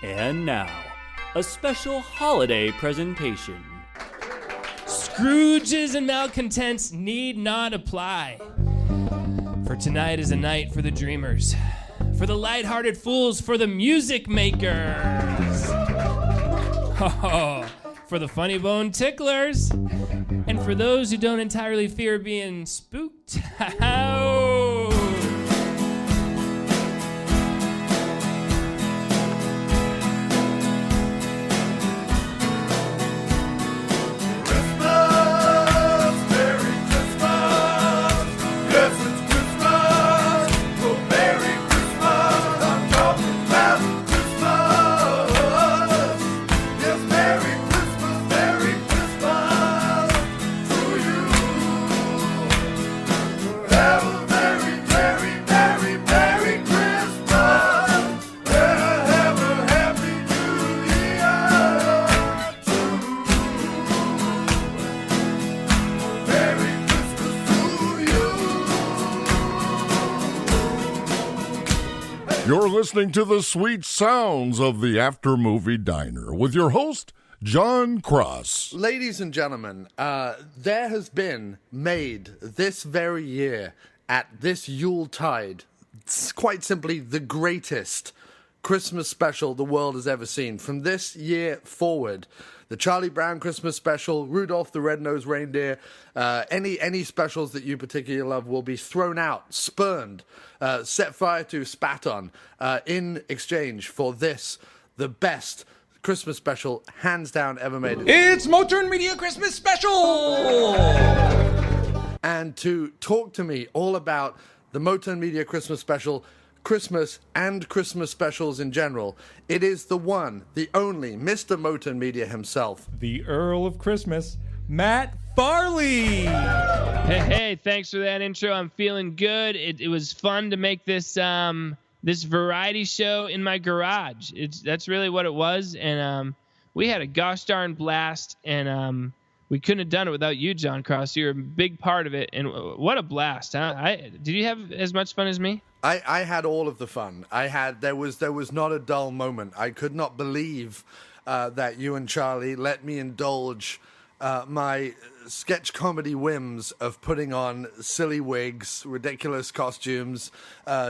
And now, a special holiday presentation. Scrooges and malcontents need not apply. For tonight is a night for the dreamers, for the light-hearted fools, for the music makers, for the funny bone ticklers, and for those who don't entirely fear being spooked. You're listening to the sweet sounds of the After Movie Diner with your host, John Cross. Ladies and gentlemen, there has been made this very year at this Yuletide, quite simply the greatest Christmas special the world has ever seen. From this year forward, the Charlie Brown Christmas Special, Rudolph the Red-Nosed Reindeer, any specials that you particularly love will be thrown out, spurned, set fire to, spat on, in exchange for this, the best Christmas special, hands down, ever made. It's Motern Media Christmas Special! And to talk to me all about the Motern Media Christmas Special, Christmas and Christmas specials in general, it is the one, the only, Mr. Motern Media himself. The Earl of Christmas, Matt Farley! Hey, thanks for that intro. I'm feeling good. It was fun to make this this variety show in my garage. That's really what it was, and we had a gosh darn blast, and we couldn't have done it without you, John Cross. You're a big part of it, and what a blast, huh? Did you have as much fun as me? I had all of the fun. There was not a dull moment. I could not believe that you and Charlie let me indulge my sketch comedy whims of putting on silly wigs, ridiculous costumes,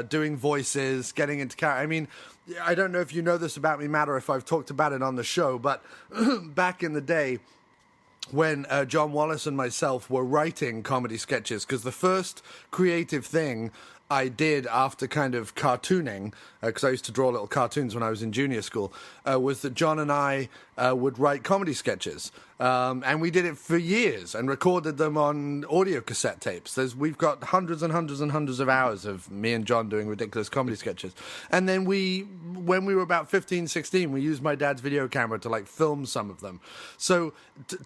doing voices, getting into character. I mean, I don't know if you know this about me, Matt, or if I've talked about it on the show, but back in the day, when John Wallace and myself were writing comedy sketches, because the first creative thing I did after kind of cartooning, because I used to draw little cartoons when I was in junior school, was that John and I would write comedy sketches. And we did it for years and recorded them on audio cassette tapes. We've got hundreds and hundreds and hundreds of hours of me and John doing ridiculous comedy sketches. And then when we were about 15, 16, we used my dad's video camera to film some of them. So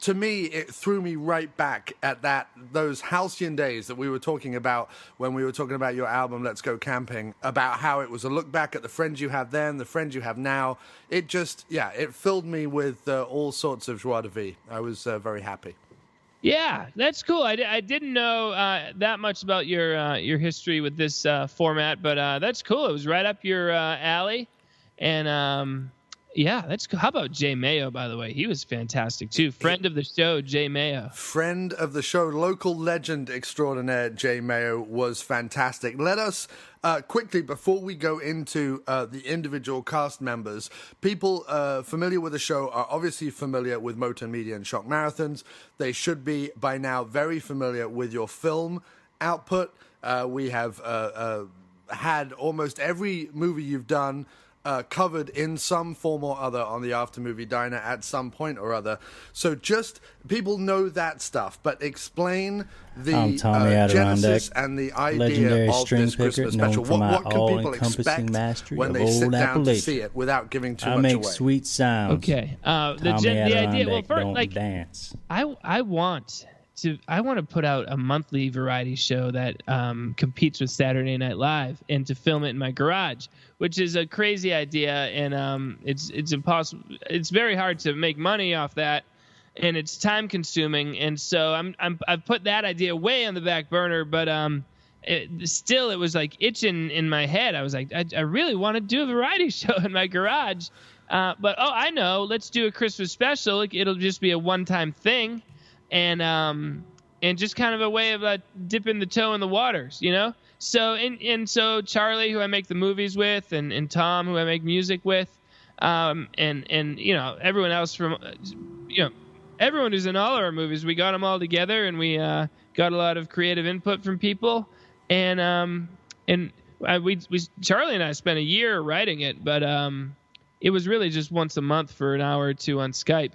to me, it threw me right back at those halcyon days that we were talking about when we were talking about your album, Let's Go Camping, about how it was a look back at the friends you have then, the friends you have now. It just, it filled me with all sorts of joie de vivre. I was very happy. Yeah, that's cool. I didn't know that much about your history with this format, but that's cool. It was right up your alley, and that's cool. How about Jay Mayo, by the way? He was fantastic too. Friend of the show, Jay Mayo. Friend of the show, local legend extraordinaire, Jay Mayo was fantastic. Let us quickly, before we go into the individual cast members, people familiar with the show are obviously familiar with Motern Media and Shock Marathons. They should be by now very familiar with your film output. We have had almost every movie you've done covered in some form or other on the After Movie Diner at some point or other. So just, people know that stuff, but explain the genesis and the idea of this Christmas special. What can people expect when they sit down to see it without giving too much away? I make sweet sounds. Okay. The idea, well, first, dance. I want to put out a monthly variety show that competes with Saturday Night Live, and to film it in my garage, which is a crazy idea, and it's impossible. It's very hard to make money off that, and it's time consuming, and so I've put that idea way on the back burner. But still it was like itching in my head. I was like, I really want to do a variety show in my garage. But I know, let's do a Christmas special. It'll just be a one-time thing, and just kind of a way of dipping the toe in the waters, you know. So so Charlie, who I make the movies with, and Tom, who I make music with, and everyone else from everyone who's in all our movies, we got them all together, and we got a lot of creative input from people, and Charlie and I spent a year writing it, but it was really just once a month for an hour or two on Skype.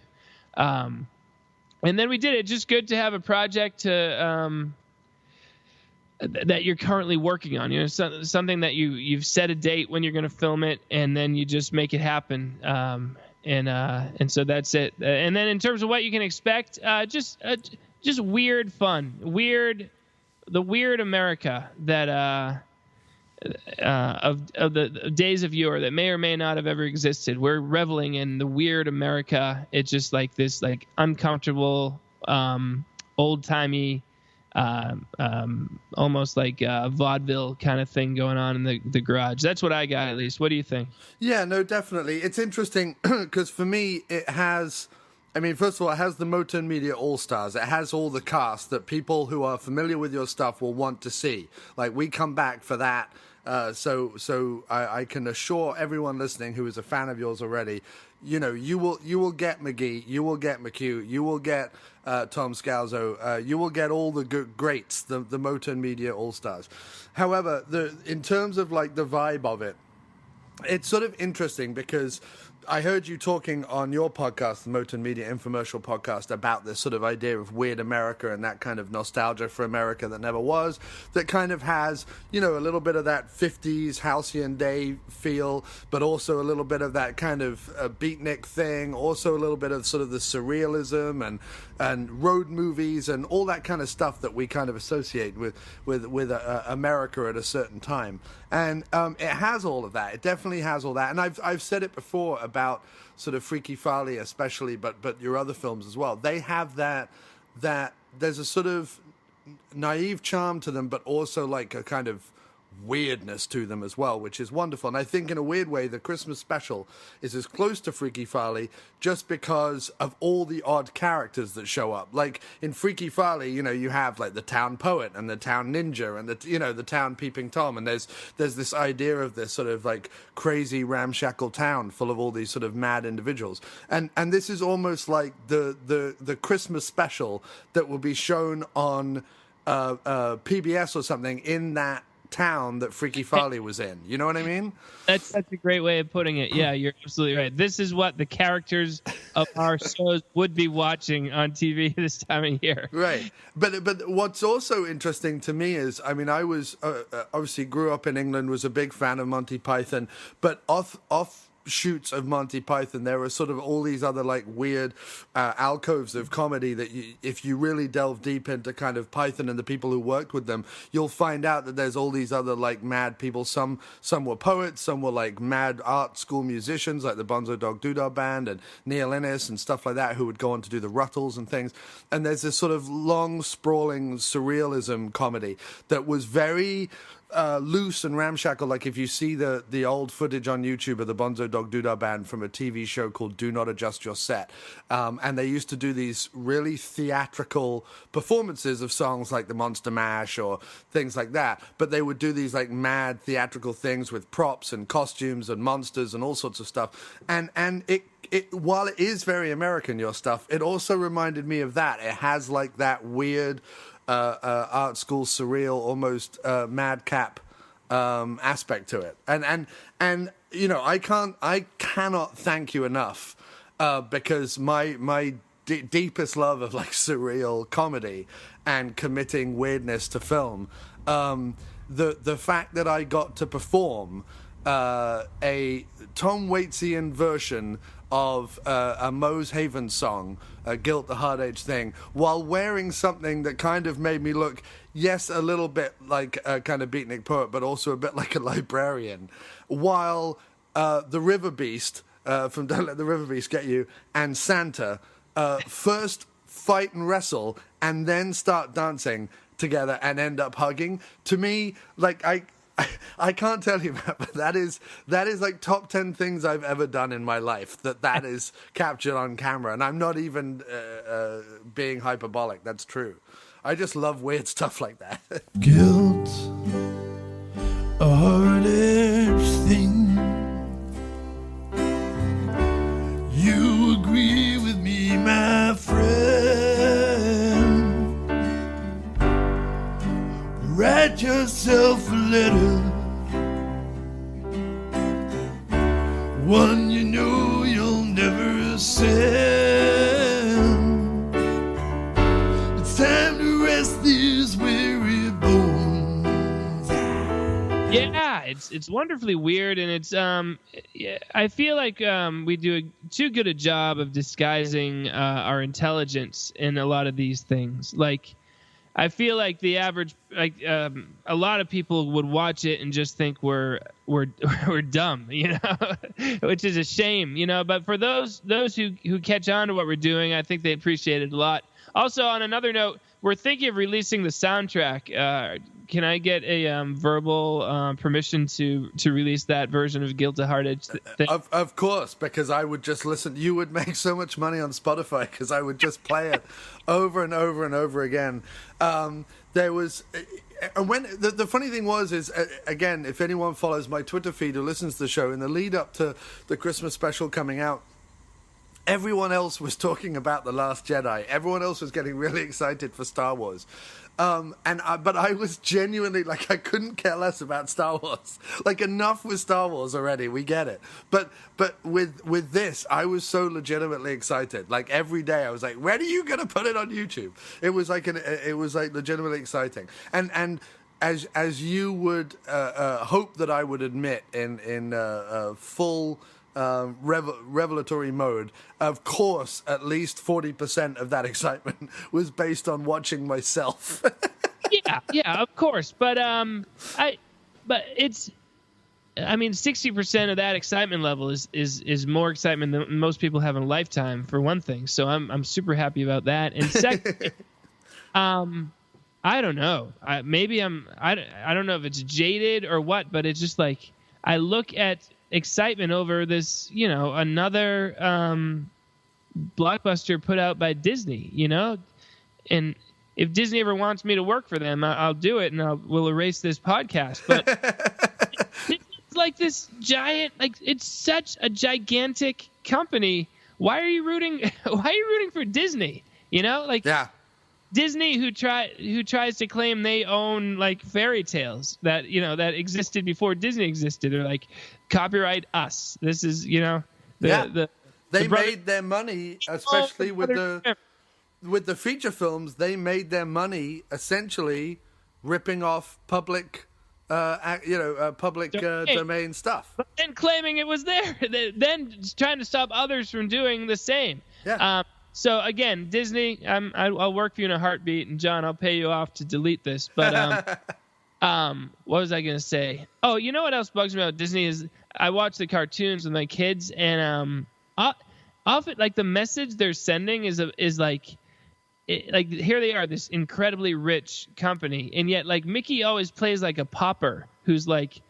And then we did it. Just good to have a project that you're currently working on. You know, something that you've set a date when you're going to film it, and then you just make it happen. And so that's it. And then in terms of what you can expect, just weird fun, the weird America that of the days of yore that may or may not have ever existed. We're reveling in the weird America. It's just like this uncomfortable, old-timey, almost like vaudeville kind of thing going on in the garage. That's what I got, at least. What do you think? Yeah, no, definitely. It's interesting because for me, it has... I mean, first of all, it has the Motern Media All-Stars. It has all the cast that people who are familiar with your stuff will want to see. Like, we come back for that. So I can assure everyone listening who is a fan of yours already, you know, you will get McGee, you will get McHugh, you will get Tom Scalzo, you will get all the greats, the Motern Media All-Stars. However, in terms of like the vibe of it, it's sort of interesting because I heard you talking on your podcast, the Motern Media Infomercial podcast, about this sort of idea of weird America and that kind of nostalgia for America that never was, that kind of has, you know, a little bit of that 50s halcyon day feel, but also a little bit of that kind of beatnik thing, also a little bit of sort of the surrealism and road movies and all that kind of stuff that we kind of associate with America at a certain time. And it has all of that. It definitely has all that. And I've said it before about sort of Freaky Farley especially, but your other films as well. They have that there's a sort of naive charm to them, but also like a kind of weirdness to them as well, which is wonderful. And I think in a weird way, the Christmas special is as close to Freaky Farley just because of all the odd characters that show up. Like in Freaky Farley, you know, you have like the town poet and the town ninja and the town peeping Tom, and there's this idea of this sort of like crazy ramshackle town full of all these sort of mad individuals. And this is almost like the Christmas special that will be shown on PBS or something in that town that Freaky Farley was in. You know what I mean? That's a great way of putting it. Yeah, you're absolutely right. This is what the characters of our shows would be watching on TV this time of year. Right. But what's also interesting to me is, I mean, I was obviously grew up in England, was a big fan of Monty Python, but offshoots of Monty Python, there are sort of all these other like weird alcoves of comedy that if you really delve deep into kind of Python and the people who worked with them, you'll find out that there's all these other like mad people. Some were poets, some were like mad art school musicians like the Bonzo Dog Doodah Band and Neil Innes and stuff like that, who would go on to do the Ruttles and things. And there's this sort of long sprawling surrealism comedy that was very loose and ramshackle. Like if you see the old footage on YouTube of the Bonzo Dog Doodah Band from a TV show called Do Not Adjust Your Set, and they used to do these really theatrical performances of songs like the Monster Mash or things like that, but they would do these like mad theatrical things with props and costumes and monsters and all sorts of stuff, and it while it is very American, your stuff, it also reminded me of that. It has like that weird art school surreal, almost madcap aspect to it, and you know, I cannot thank you enough because my deepest love of like surreal comedy and committing weirdness to film, the fact that I got to perform a Tom Waitsian version of a Mose Haven song, Guilt the Hard Age Thing, while wearing something that kind of made me look, yes, a little bit like a kind of beatnik poet, but also a bit like a librarian, while the River Beast from Don't Let the River Beast Get You and Santa first fight and wrestle and then start dancing together and end up hugging. To me, like I can't tell you, Matt, but that is like top 10 things I've ever done in my life. That is captured on camera, and I'm not even being hyperbolic. That's true. I just love weird stuff like that. Guilt, a hard-edged thing. You agree with me, my friend. Write yourself a letter, one you know you'll never send. It's time to rest these weary bones. Yeah, it's wonderfully weird, and it's I feel like we do too good a job of disguising our intelligence in a lot of these things. Like, I feel like the average, a lot of people would watch it and just think we're dumb, which is a shame, But for those who catch on to what we're doing, I think they appreciate it a lot. Also, on another note, we're thinking of releasing the soundtrack. Can I get a verbal permission to release that version of Guilt of Hard Edge thing? Of course, because I would just listen. You would make so much money on Spotify because I would just play it over and over and over again. There was, and when the funny thing was is again, if anyone follows my Twitter feed or listens to the show in the lead up to the Christmas special coming out, everyone else was talking about The Last Jedi. Everyone else was getting really excited for Star Wars. But I was genuinely, like, I couldn't care less about Star Wars. Like, enough with Star Wars already. We get it. But with this, I was so legitimately excited. Like, every day I was like, when are you going to put it on YouTube? It was like legitimately exciting. And as you would hope that I would admit in full revelatory mode, of course at least 40% of that excitement was based on watching myself. yeah, of course, but 60% of that excitement level is more excitement than most people have in a lifetime, for one thing. So I'm super happy about that. And second, I don't know, I don't know if it's jaded or what, but it's just like I look at excitement over this, another blockbuster put out by Disney, and if Disney ever wants me to work for them, I'll do it, and we'll erase this podcast. But it's like this giant, like, it's such a gigantic company. Why are you rooting for Disney? Yeah. Disney, who tries to claim they own, like, fairy tales that that existed before Disney existed, or like copyright us. This is they made their money, especially with the feature films. They made their money essentially ripping off public domain stuff, but then claiming it was there, then trying to stop others from doing the same. Yeah. So again, Disney, I'll work for you in a heartbeat, and John, I'll pay you off to delete this. But what was I gonna say? Oh, you know what else bugs me about Disney is I watch the cartoons with my kids, and often, like, the message they're sending is like here they are, this incredibly rich company, and yet, like, Mickey always plays like a pauper who's like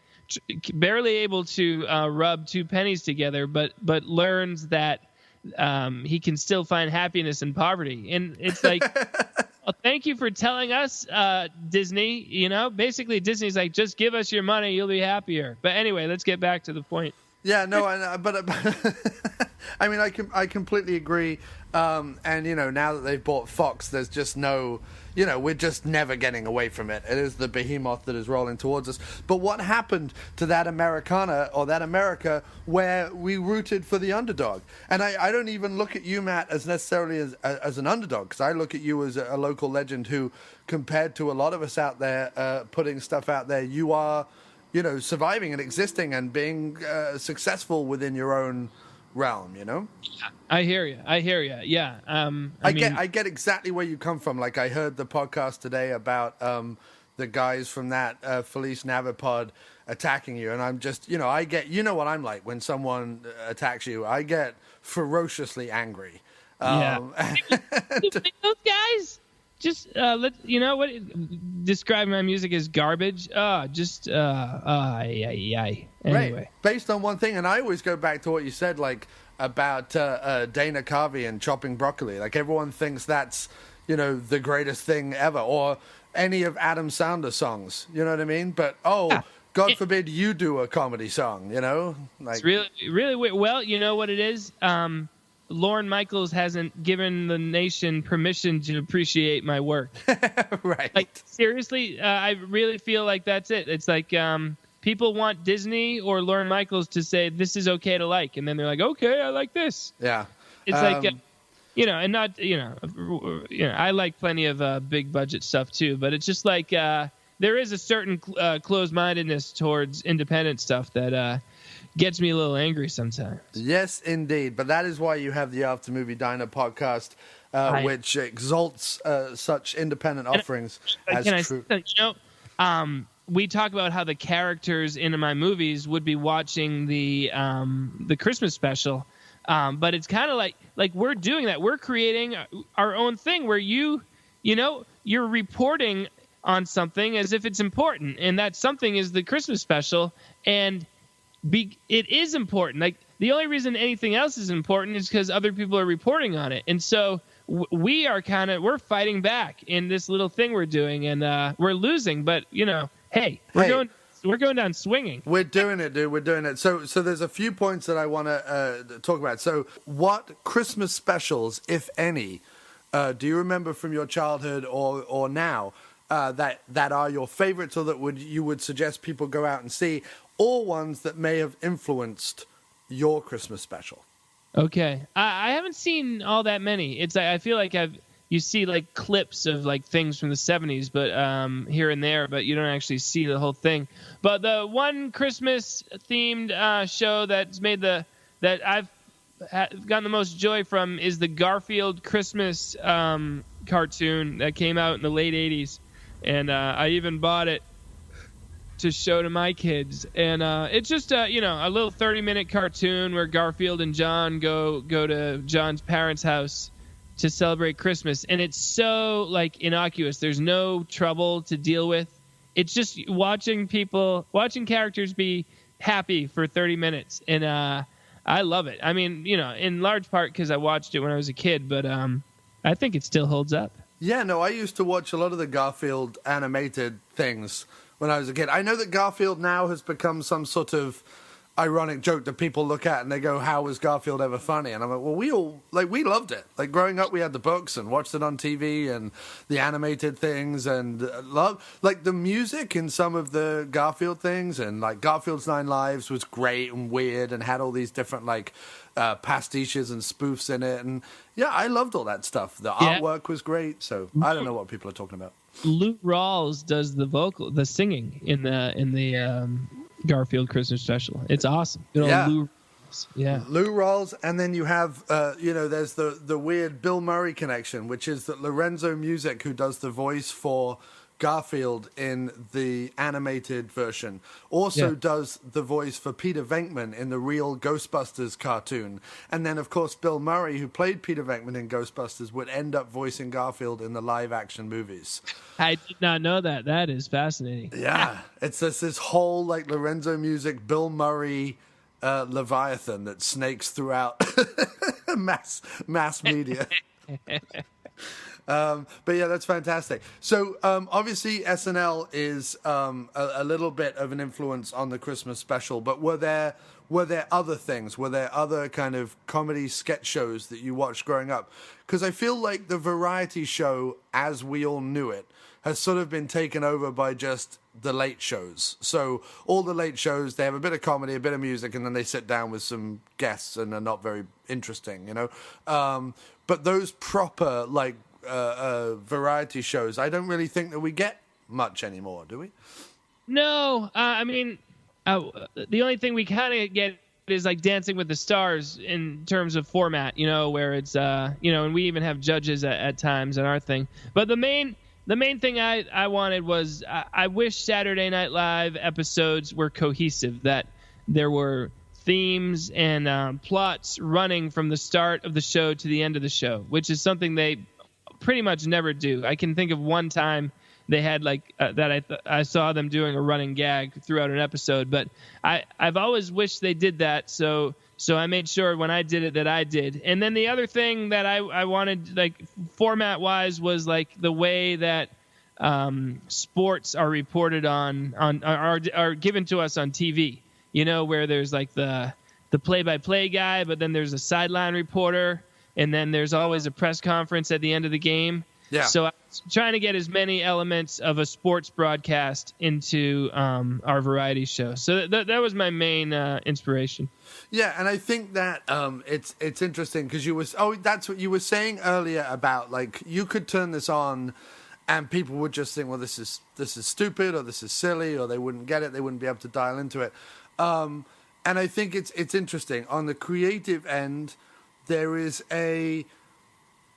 barely able to rub two pennies together, but learns that he can still find happiness in poverty. And it's like, well, thank you for telling us, Disney. Basically Disney's like, just give us your money, you'll be happier. But anyway, let's get back to the point. Yeah, no, but I mean, I completely agree. And now that they've bought Fox, there's just no, we're just never getting away from it. It is the behemoth that is rolling towards us. But what happened to that Americana, or that America where we rooted for the underdog? And I don't even look at you, Matt, as necessarily as an underdog, because I look at you as a local legend who, compared to a lot of us out there putting stuff out there, you are, surviving and existing and being successful within your own realm. I hear you. Yeah. I get exactly where you come from. Like, I heard the podcast today about the guys from that Felice Navipod attacking you, and I'm just, I get, what I'm like when someone attacks you. I get ferociously angry. Yeah. Those guys, just let you know what describe my music as garbage. Anyway. Right. Based on one thing, and I always go back to what you said, like about Dana Carvey and chopping broccoli. Like everyone thinks that's, you know, the greatest thing ever, or any of Adam Sandler's songs. You know what I mean? But God forbid you do a comedy song. You know, like it's really weird. Well, you know what it is. Lorne Michaels hasn't given the nation permission to appreciate my work. Right. Like seriously, I really feel like that's it. It's like people want Disney or Lorne Michaels to say this is okay to like, and then they're like, okay, I like this. Yeah. It's like and not I like plenty of big budget stuff too, but it's just like there is a certain closed-mindedness towards independent stuff that gets me a little angry sometimes. Yes, indeed. But that is why you have the After Movie Diner podcast, which exalts such independent offerings as true. We talk about how the characters in my movies would be watching the Christmas special, but it's kind of like we're doing that. We're creating our own thing where you're reporting on something as if it's important, and that something is the Christmas special, and it is important. Like the only reason anything else is important is because other people are reporting on it, and so we're fighting back in this little thing we're doing, and we're losing, but hey, we're going down swinging. We're doing it, dude. We're doing it. So there's a few points that I want to talk about. So what Christmas specials, if any, do you remember from your childhood or now that are your favorites, or that you would suggest people go out and see, or ones that may have influenced your Christmas special? Okay, I haven't seen all that many. It's I feel like you see like clips of like things from the 70s, but here and there, but you don't actually see the whole thing. But the one Christmas themed show that's made that I've gotten the most joy from is the Garfield Christmas cartoon that came out in the late 80s, and I even bought it to show to my kids, and it's just a little 30-minute cartoon where Garfield and John go to John's parents' house to celebrate Christmas, and it's so like innocuous. There's no trouble to deal with. It's just watching characters be happy for 30 minutes, and I love it. I mean, in large part because I watched it when I was a kid, but I think it still holds up. Yeah, no, I used to watch a lot of the Garfield animated things when I was a kid. I know that Garfield now has become some sort of ironic joke that people look at and they go, how was Garfield ever funny? And I'm like, well, we loved it. Like growing up, we had the books and watched it on TV and the animated things, and like the music in some of the Garfield things, and like Garfield's 9 Lives was great and weird and had all these different like pastiches and spoofs in it. And yeah, I loved all that stuff. The artwork was great. So I don't know what people are talking about. Lou Rawls does the singing in the Garfield Christmas special. It's awesome. Lou Rawls, and then you have there's the weird Bill Murray connection, which is that Lorenzo Music, who does the voice for Garfield in the animated version, also does the voice for Peter Venkman in the real Ghostbusters cartoon. And then, of course, Bill Murray, who played Peter Venkman in Ghostbusters, would end up voicing Garfield in the live-action movies. I did not know that. That is fascinating. Yeah. It's this whole, like, Lorenzo Music, Bill Murray Leviathan that snakes throughout mass media. But yeah, that's fantastic. So obviously SNL is a little bit of an influence on the Christmas special, but were there other things? Were there other kind of comedy sketch shows that you watched growing up? Because I feel like the variety show, as we all knew it, has sort of been taken over by just the late shows. So all the late shows, they have a bit of comedy, a bit of music, and then they sit down with some guests and are not very interesting, But those proper, like, variety shows, I don't really think that we get much anymore, do we? No, I mean, the only thing we kind of get is like Dancing with the Stars in terms of format, where it's, and we even have judges at times in our thing. But the main thing I wanted was I wish Saturday Night Live episodes were cohesive, that there were themes and plots running from the start of the show to the end of the show, which is something they pretty much never do. I can think of one time they had I saw them doing a running gag throughout an episode, but I've always wished they did that. So I made sure when I did it that I did. And then the other thing that I wanted, like, format wise, was like the way that sports are reported are given to us on TV, where there's like the play-by-play guy, but then there's a sideline reporter, and then there's always a press conference at the end of the game. Yeah. So I was trying to get as many elements of a sports broadcast into our variety show. So that was my main inspiration. Yeah, and I think that it's interesting because that's what you were saying earlier about, like, you could turn this on and people would just think, well, this is stupid, or this is silly, or they wouldn't get it, they wouldn't be able to dial into it. And I think it's interesting. On the creative end, there is a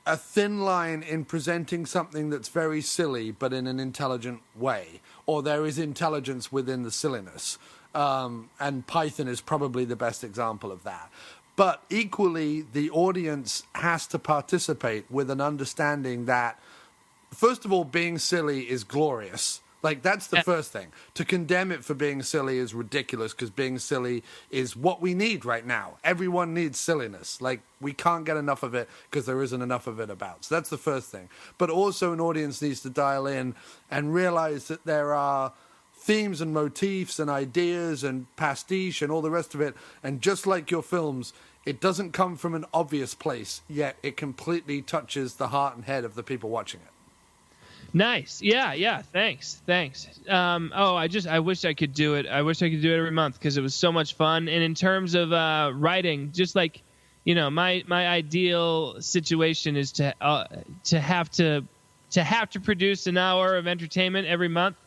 thin line in presenting something that's very silly but in an intelligent way, or there is intelligence within the silliness. And Python is probably the best example of that. But equally, the audience has to participate with an understanding that, first of all, being silly is glorious. Like, that's the first thing. To condemn it for being silly is ridiculous, because being silly is what we need right now. Everyone needs silliness. Like, we can't get enough of it because there isn't enough of it about. So that's the first thing. But also, an audience needs to dial in and realize that there are themes and motifs and ideas and pastiche and all the rest of it. And just like your films, it doesn't come from an obvious place, yet it completely touches the heart and head of the people watching it. Nice. Yeah. Thanks. I wish I could do it. I wish I could do it every month because it was so much fun. And in terms of writing, just like, my ideal situation is to have to produce an hour of entertainment every month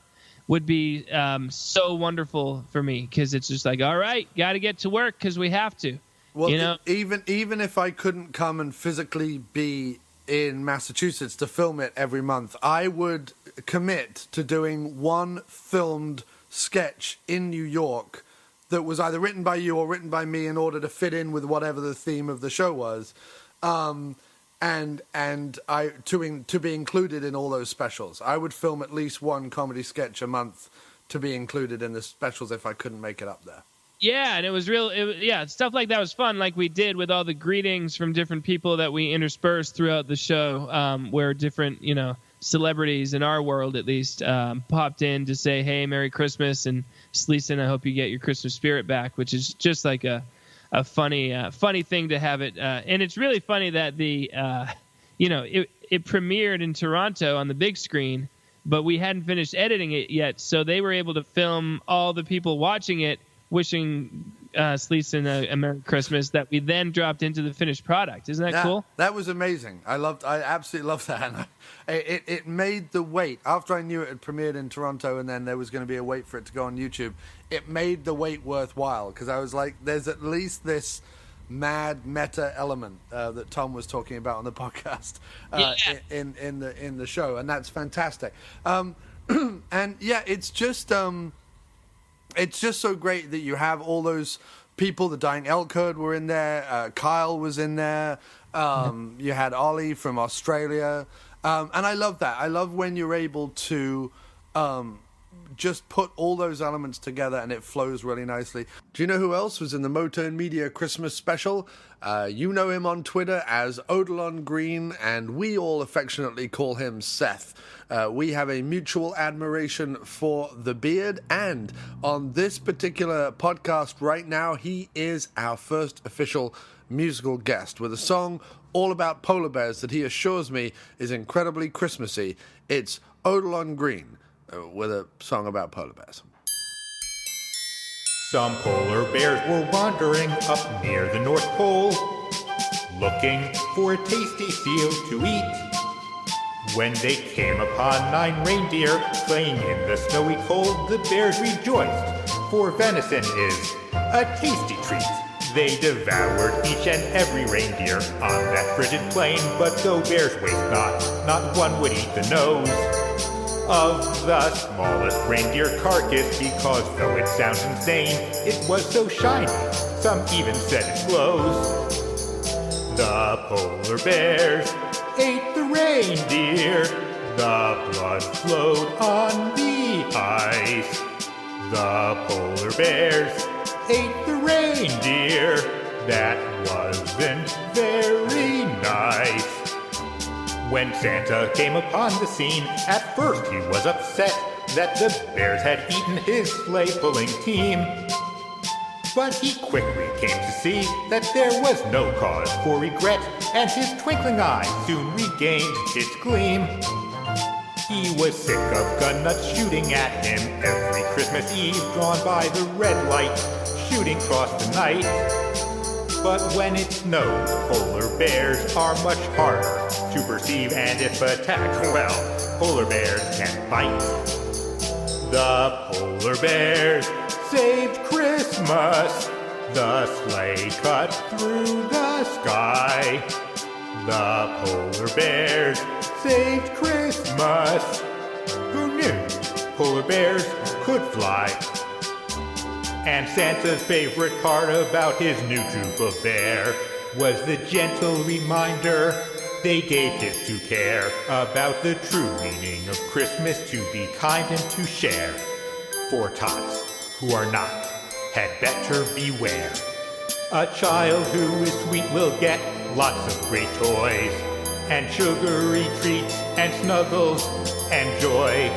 would be so wonderful for me, because it's just like, all right, got to get to work because we have to. Well, even if I couldn't come and physically be in Massachusetts to film it every month, I would commit to doing one filmed sketch in New York that was either written by you or written by me in order to fit in with whatever the theme of the show was, and to be included in all those specials. I would film at least one comedy sketch a month to be included in the specials if I couldn't make it up there. Yeah, and it was stuff like that was fun, like we did with all the greetings from different people that we interspersed throughout the show, where different, celebrities in our world at least popped in to say, hey, Merry Christmas, and Sleason, I hope you get your Christmas spirit back, which is just like a funny thing to have it. And it's really funny that it premiered in Toronto on the big screen, but we hadn't finished editing it yet, so they were able to film all the people watching it wishing Sleason a Merry Christmas that we then dropped into the finished product. Isn't that cool? That was amazing. I absolutely loved that. And it made the wait. After I knew it had premiered in Toronto and then there was going to be a wait for it to go on YouTube, it made the wait worthwhile, because I was like, there's at least this mad meta element that Tom was talking about on the podcast in the show, and that's fantastic. And yeah, it's just so great that you have all those people. The Dying Elk Herd were in there. Kyle was in there. You had Ollie from Australia. And I love that. I love when you're able to just put all those elements together and it flows really nicely. Do you know who else was in the Motern Media Christmas Special? You know him on Twitter as Odilon Green, and we all affectionately call him Seth. We have a mutual admiration for the beard, and on this particular podcast right now, he is our first official musical guest with a song all about polar bears that he assures me is incredibly Christmassy. It's Odilon Green with a song about polar bears. Some polar bears were wandering up near the North Pole, looking for a tasty seal to eat. When they came upon 9 reindeer playing in the snowy cold, the bears rejoiced, for venison is a tasty treat. They devoured each and every reindeer on that frigid plain, but though bears waste not one would eat the nose of the smallest reindeer carcass, because though it sounds insane, it was so shiny, some even said it glows. The polar bears ate the reindeer. The blood flowed on the ice. The polar bears ate the reindeer. That wasn't very nice. When Santa came upon the scene, at first he was upset that the bears had eaten his sleigh-pulling team. But he quickly came to see that there was no cause for regret, and his twinkling eye soon regained its gleam. He was sick of gun nuts shooting at him every Christmas Eve, drawn by the red light, shooting across the night. But when it snows, polar bears are much harder to perceive, and if attacked, well, polar bears can bite. The polar bears saved Christmas. The sleigh cut through the sky. The polar bears saved Christmas. Who knew polar bears could fly? And Santa's favorite part about his new troop of bear was the gentle reminder they gave kids to care about the true meaning of Christmas, to be kind and to share. For tots who are not had better beware. A child who is sweet will get lots of great toys, and sugary treats and snuggles and joy.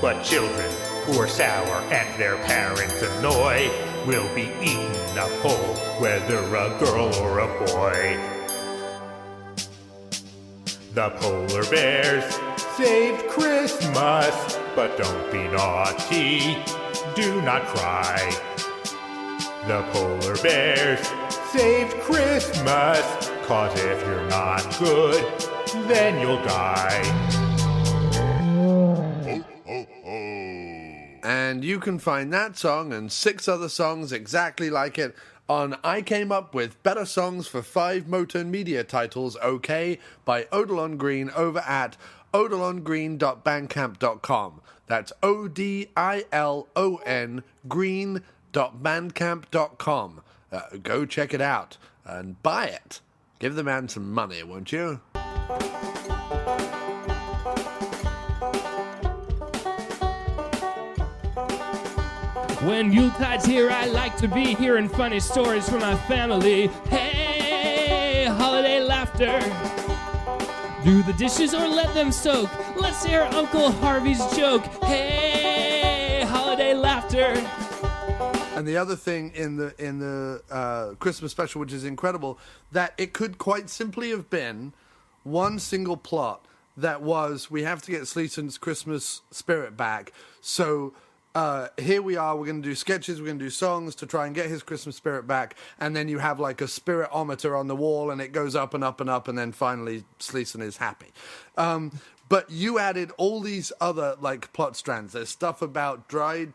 But children who are sour and their parents annoy will be eaten up whole, whether a girl or a boy. The polar bears saved Christmas, but don't be naughty, do not cry. The polar bears saved Christmas, 'cause if you're not good, then you'll die. And you can find that song and 6 other songs exactly like it on I Came Up With Better Songs for 5 Motern Media Titles, OK, by Odilon Green over at odilongreen.bandcamp.com. That's ODILON green.bandcamp.com. Go check it out and buy it. Give the man some money, won't you? When Yuletide's here, I like to be hearing funny stories from my family. Hey, holiday laughter. Do the dishes or let them soak. Let's hear Uncle Harvey's joke. Hey, holiday laughter. And the other thing in the Christmas special, which is incredible, that it could quite simply have been one single plot that was, we have to get Sleaton's Christmas spirit back. So here we are, we're going to do sketches, we're going to do songs to try and get his Christmas spirit back, and then you have like a spiritometer on the wall, and it goes up and up and up, and then finally Sleaton is happy. But you added all these other like plot strands. There's stuff about dried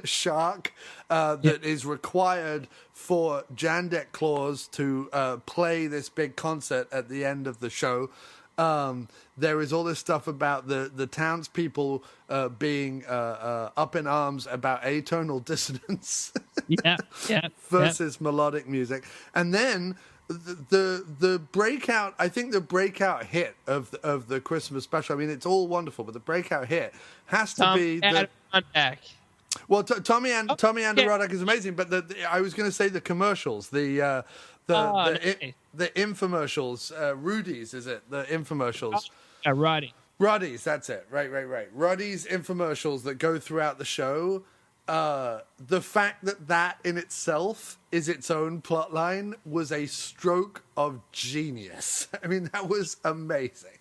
shark that is required for Jandek Claus to play this big concert at the end of the show. There is all this stuff about the townspeople being up in arms about atonal dissonance versus melodic music. And then the breakout, I think the breakout hit of the Christmas special, I mean, it's all wonderful, but the breakout hit has to be the... Well, Tommy Anderodak is amazing, but I was going to say the commercials, the infomercials, Rudy's, is it? The infomercials. Roddy's, that's it. Right. Roddy's infomercials that go throughout the show. The fact that in itself is its own plot line was a stroke of genius. I mean, that was amazing.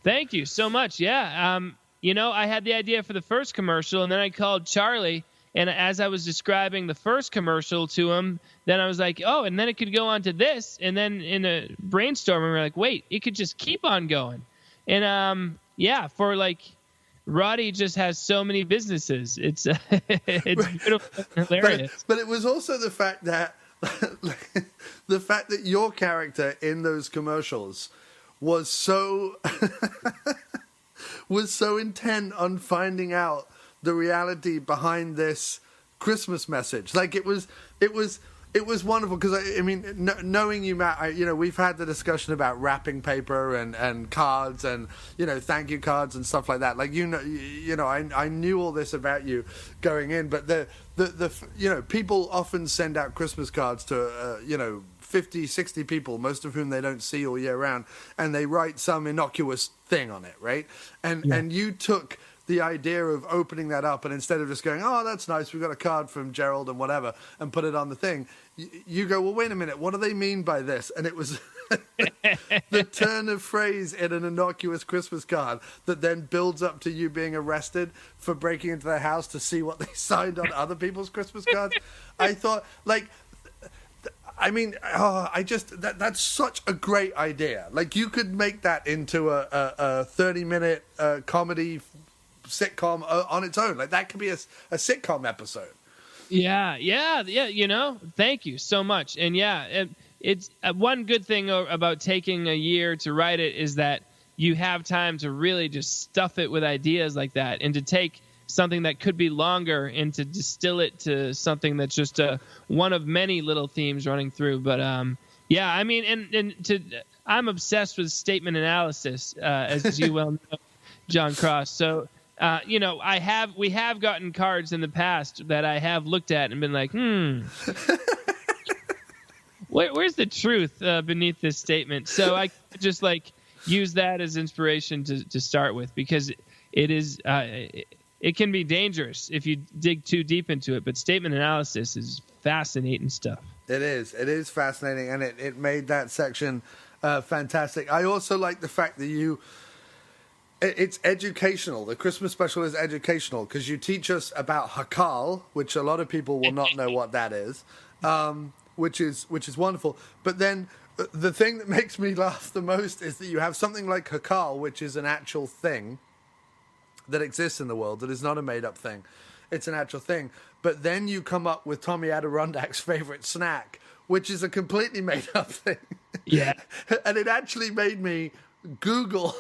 Thank you so much. Yeah. I had the idea for the first commercial, and then I called Charlie, and as I was describing the first commercial to him, then I was like, oh, and then it could go on to this. And then in a brainstorming, we're like, wait, it could just keep on going. And for like, Roddy just has so many businesses. It's beautiful and hilarious. But it was also the fact that your character in those commercials was so intent on finding out the reality behind this Christmas message. Like it was It was wonderful because I mean, knowing you, Matt, we've had the discussion about wrapping paper and cards and thank you cards and stuff like that. Like I knew all this about you going in, but the people often send out Christmas cards to 50, 60 people, most of whom they don't see all year round, and they write some innocuous thing on it, right? And you took the idea of opening that up, and instead of just going, oh, that's nice, we've got a card from Gerald and whatever, and put it on the thing, you go, well, wait a minute, what do they mean by this? And it was the turn of phrase in an innocuous Christmas card that then builds up to you being arrested for breaking into their house to see what they signed on other people's Christmas cards. I thought, that's such a great idea. Like, you could make that into a 30-minute comedy sitcom on its own. Like, that could be a sitcom episode. Yeah. Thank you so much. And it's one good thing about taking a year to write it is that you have time to really just stuff it with ideas like that, and to take something that could be longer and to distill it to something that's just one of many little themes running through. But I'm obsessed with statement analysis, as you well know, John Cross. So we have gotten cards in the past that I have looked at and been like, where's the truth beneath this statement? So I just use that as inspiration to start with, because it is it can be dangerous if you dig too deep into it. But statement analysis is fascinating stuff. It is fascinating, and it made that section fantastic. I also like the fact that it's educational. The Christmas special is educational because you teach us about Hakal, which a lot of people will not know what that is, which is wonderful. But then the thing that makes me laugh the most is that you have something like Hakal, which is an actual thing that exists in the world, that is not a made-up thing. It's an actual thing. But then you come up with Tommy Adirondack's favorite snack, which is a completely made-up thing. Yeah. And it actually made me Google.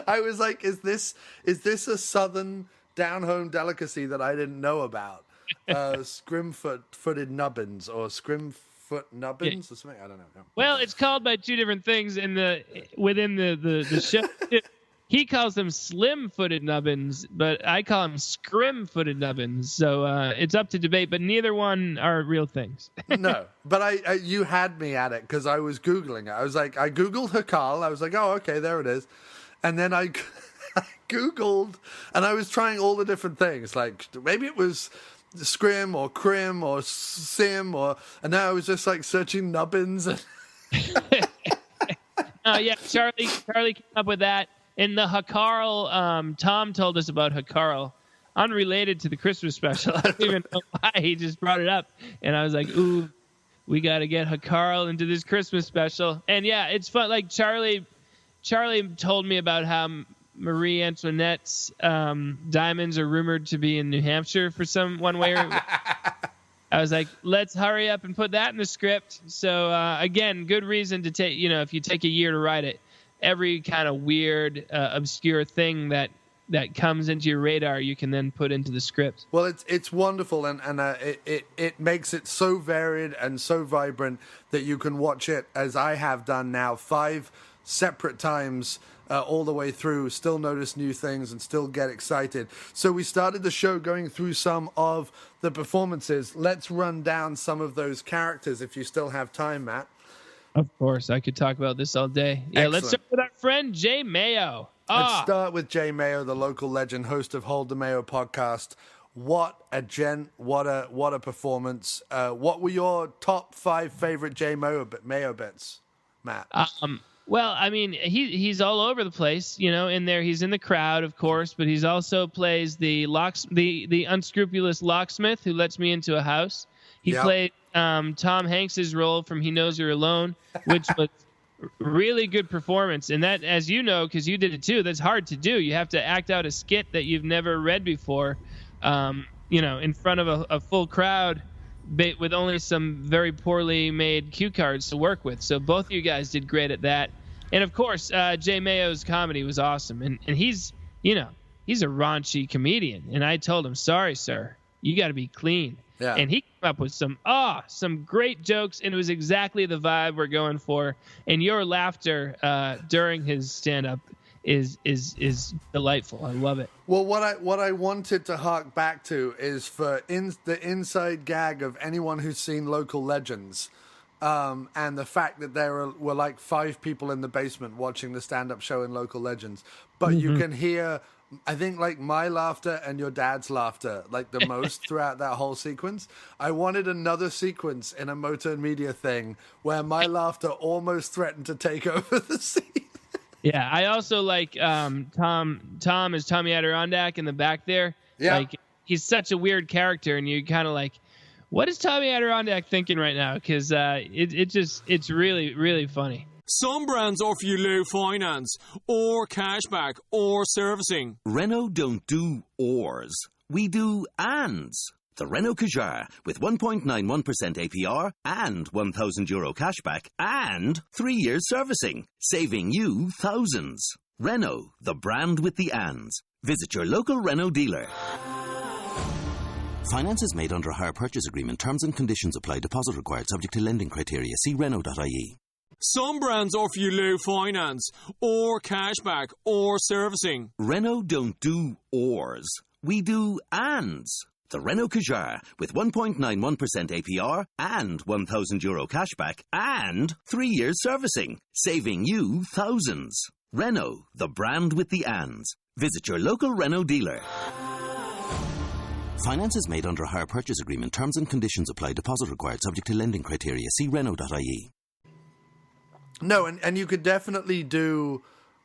I was like, is this a southern down-home delicacy that I didn't know about? Scrimfoot-footed nubbins or scrimfoot nubbins or something? I don't know. Well, it's called by two different things within the show. He calls them slim-footed nubbins, but I call them scrim-footed nubbins. So it's up to debate, but neither one are real things. No, but you had me at it because I was Googling it. I was like, I Googled Hakal. I was like, oh, okay, there it is. And then I Googled, and I was trying all the different things. Like, maybe it was scrim or crim or sim, and now I was just searching nubbins. Charlie came up with that. In the Hakarl, Tom told us about Hakarl, unrelated to the Christmas special. I don't even know why, he just brought it up. And I was like, ooh, we got to get Hakarl into this Christmas special. And it's fun. Like Charlie told me about how Marie Antoinette's diamonds are rumored to be in New Hampshire for one way or I was like, let's hurry up and put that in the script. So, again, good reason to take, if you take a year to write it, every kind of weird, obscure thing that comes into your radar, you can then put into the script. Well, it's wonderful, and it makes it so varied and so vibrant that you can watch it, as I have done now, 5 separate times all the way through, still notice new things and still get excited. So we started the show going through some of the performances. Let's run down some of those characters if you still have time, Matt. Of course, I could talk about this all day. Yeah, excellent. Let's start with our friend Jay Mayo. Let's start with Jay Mayo, the local legend, host of Hold the Mayo podcast. What a gent! What a performance! What were your top 5 favorite Jay Mayo bits, Matt? Well, I mean, he's all over the place. In there, he's in the crowd, of course, but he's also plays the unscrupulous locksmith who lets me into a house. He played Tom Hanks's role from He Knows You're Alone, which was really good performance. And that, as you know, because you did it too, that's hard to do. You have to act out a skit that you've never read before, in front of a full crowd with only some very poorly made cue cards to work with. So both of you guys did great at that. And of course, Jay Mayo's comedy was awesome. And he's a raunchy comedian. And I told him, sorry, sir, you got to be clean. Yeah. And he came up with some great jokes, and it was exactly the vibe we're going for. And your laughter during his stand-up is delightful. I love it. Well, what I wanted to hark back to is for the inside gag of anyone who's seen Local Legends, and the fact that there were like 5 people in the basement watching the stand-up show in Local Legends, but you can hear, I think, like my laughter and your dad's laughter like the most throughout that whole sequence. I wanted another sequence in a Motern Media thing where my laughter almost threatened to take over the scene. Yeah, I also like Tom is Tommy Adirondack in the back there. Yeah. Like, he's such a weird character, and you kind of like, what is Tommy Adirondack thinking right now? Because it's really, really funny. Some brands offer you low finance, or cashback, or servicing. Renault don't do ors. We do ands. The Renault Kadjar with 1.91% APR and €1,000 cashback and 3 years servicing, saving you thousands. Renault, the brand with the ands. Visit your local Renault dealer. Finance is made under a hire purchase agreement. Terms and conditions apply. Deposit required subject to lending criteria. See Renault.ie. Some brands offer you low finance, or cashback, or servicing. Renault don't do ors. We do ands. The Renault Kadjar with 1.91% APR and €1,000 cashback and 3 years servicing, saving you thousands. Renault, the brand with the ands. Visit your local Renault dealer. Finance is made under a hire purchase agreement. Terms and conditions apply. Deposit required subject to lending criteria. See Renault.ie. No, and you could definitely do,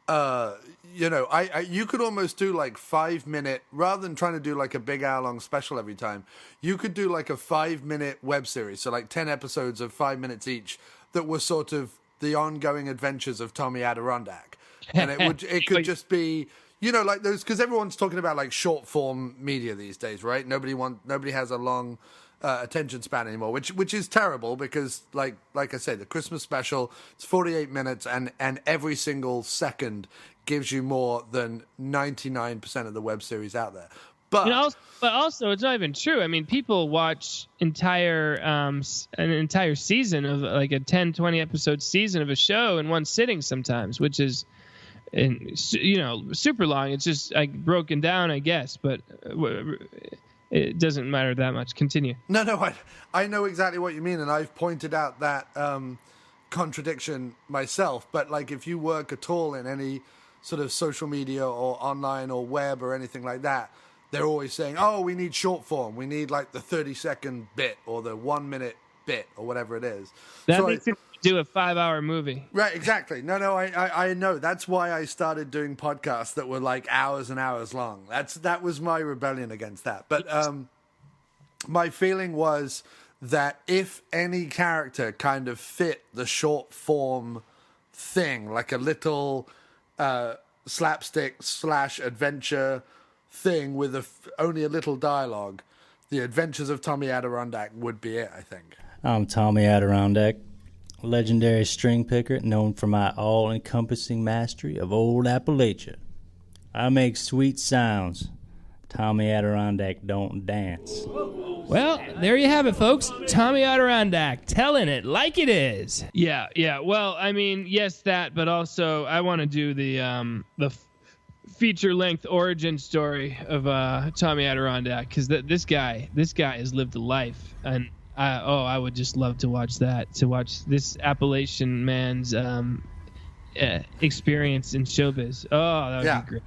you could almost do like 5-minute, rather than trying to do like a big hour-long special every time, you could do like a 5-minute web series, so like 10 episodes of 5 minutes each that were sort of the ongoing adventures of Tommy Adirondack. And it could just be, like those, because everyone's talking about like short-form media these days, right? Nobody has a long attention span anymore, which is terrible because, like I say, the Christmas special, it's 48 minutes, and every single second gives you more than 99% of the web series out there. But also, it's not even true. I mean, people watch an entire season of like a 10, 20 episode season of a show in one sitting sometimes, which is, super long. It's just like broken down, I guess, but it doesn't matter that much. Continue. No, I know exactly what you mean, and I've pointed out that contradiction myself. But like, if you work at all in any sort of social media or online or web or anything like that, they're always saying, "Oh, we need short form. We need like the 30-second bit or the 1-minute bit or whatever it is." That makes it do a 5-hour movie. Right, exactly. No, I know. That's why I started doing podcasts that were like hours and hours long. That was my rebellion against that. But my feeling was that if any character kind of fit the short form thing, like a little slapstick / adventure thing with only a little dialogue, The Adventures of Tommy Adirondack would be it, I think. I'm Tommy Adirondack, legendary string picker known for my all-encompassing mastery of old Appalachia. I make sweet sounds. Tommy Adirondack don't dance. Well, there you have it, folks. Tommy Adirondack telling it like it is. Yeah. Well, I mean, yes, that, but also I want to do the feature-length origin story of Tommy Adirondack, because this guy has lived a life, and I would just love to watch that, to watch this Appalachian man's experience in showbiz. Oh, that would be great.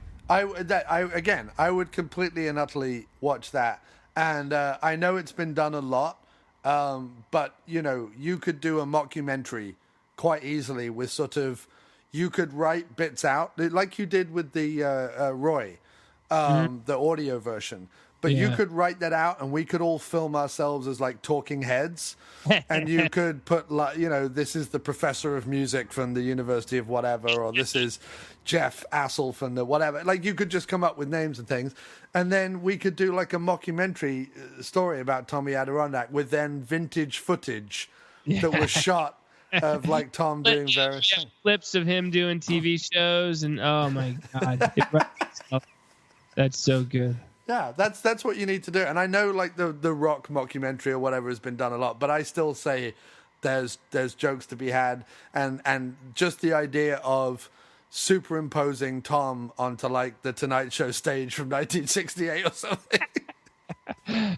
I would completely and utterly watch that. And I know it's been done a lot, but, you could do a mockumentary quite easily with sort of, you could write bits out, like you did with the Roy, the audio version. But you could write that out, and we could all film ourselves as like talking heads, and you could put like, this is the professor of music from the University of whatever, or this is Jeff Assel from the whatever. Like, you could just come up with names and things, and then we could do like a mockumentary story about Tommy Adirondack with then vintage footage that was shot of like Tom doing various things. Clips of him doing TV shows, and oh my God, that's so good. Yeah, that's what you need to do. And I know like the Rock mockumentary or whatever has been done a lot, but I still say there's jokes to be had, and just the idea of superimposing Tom onto like the Tonight Show stage from 1968 or something.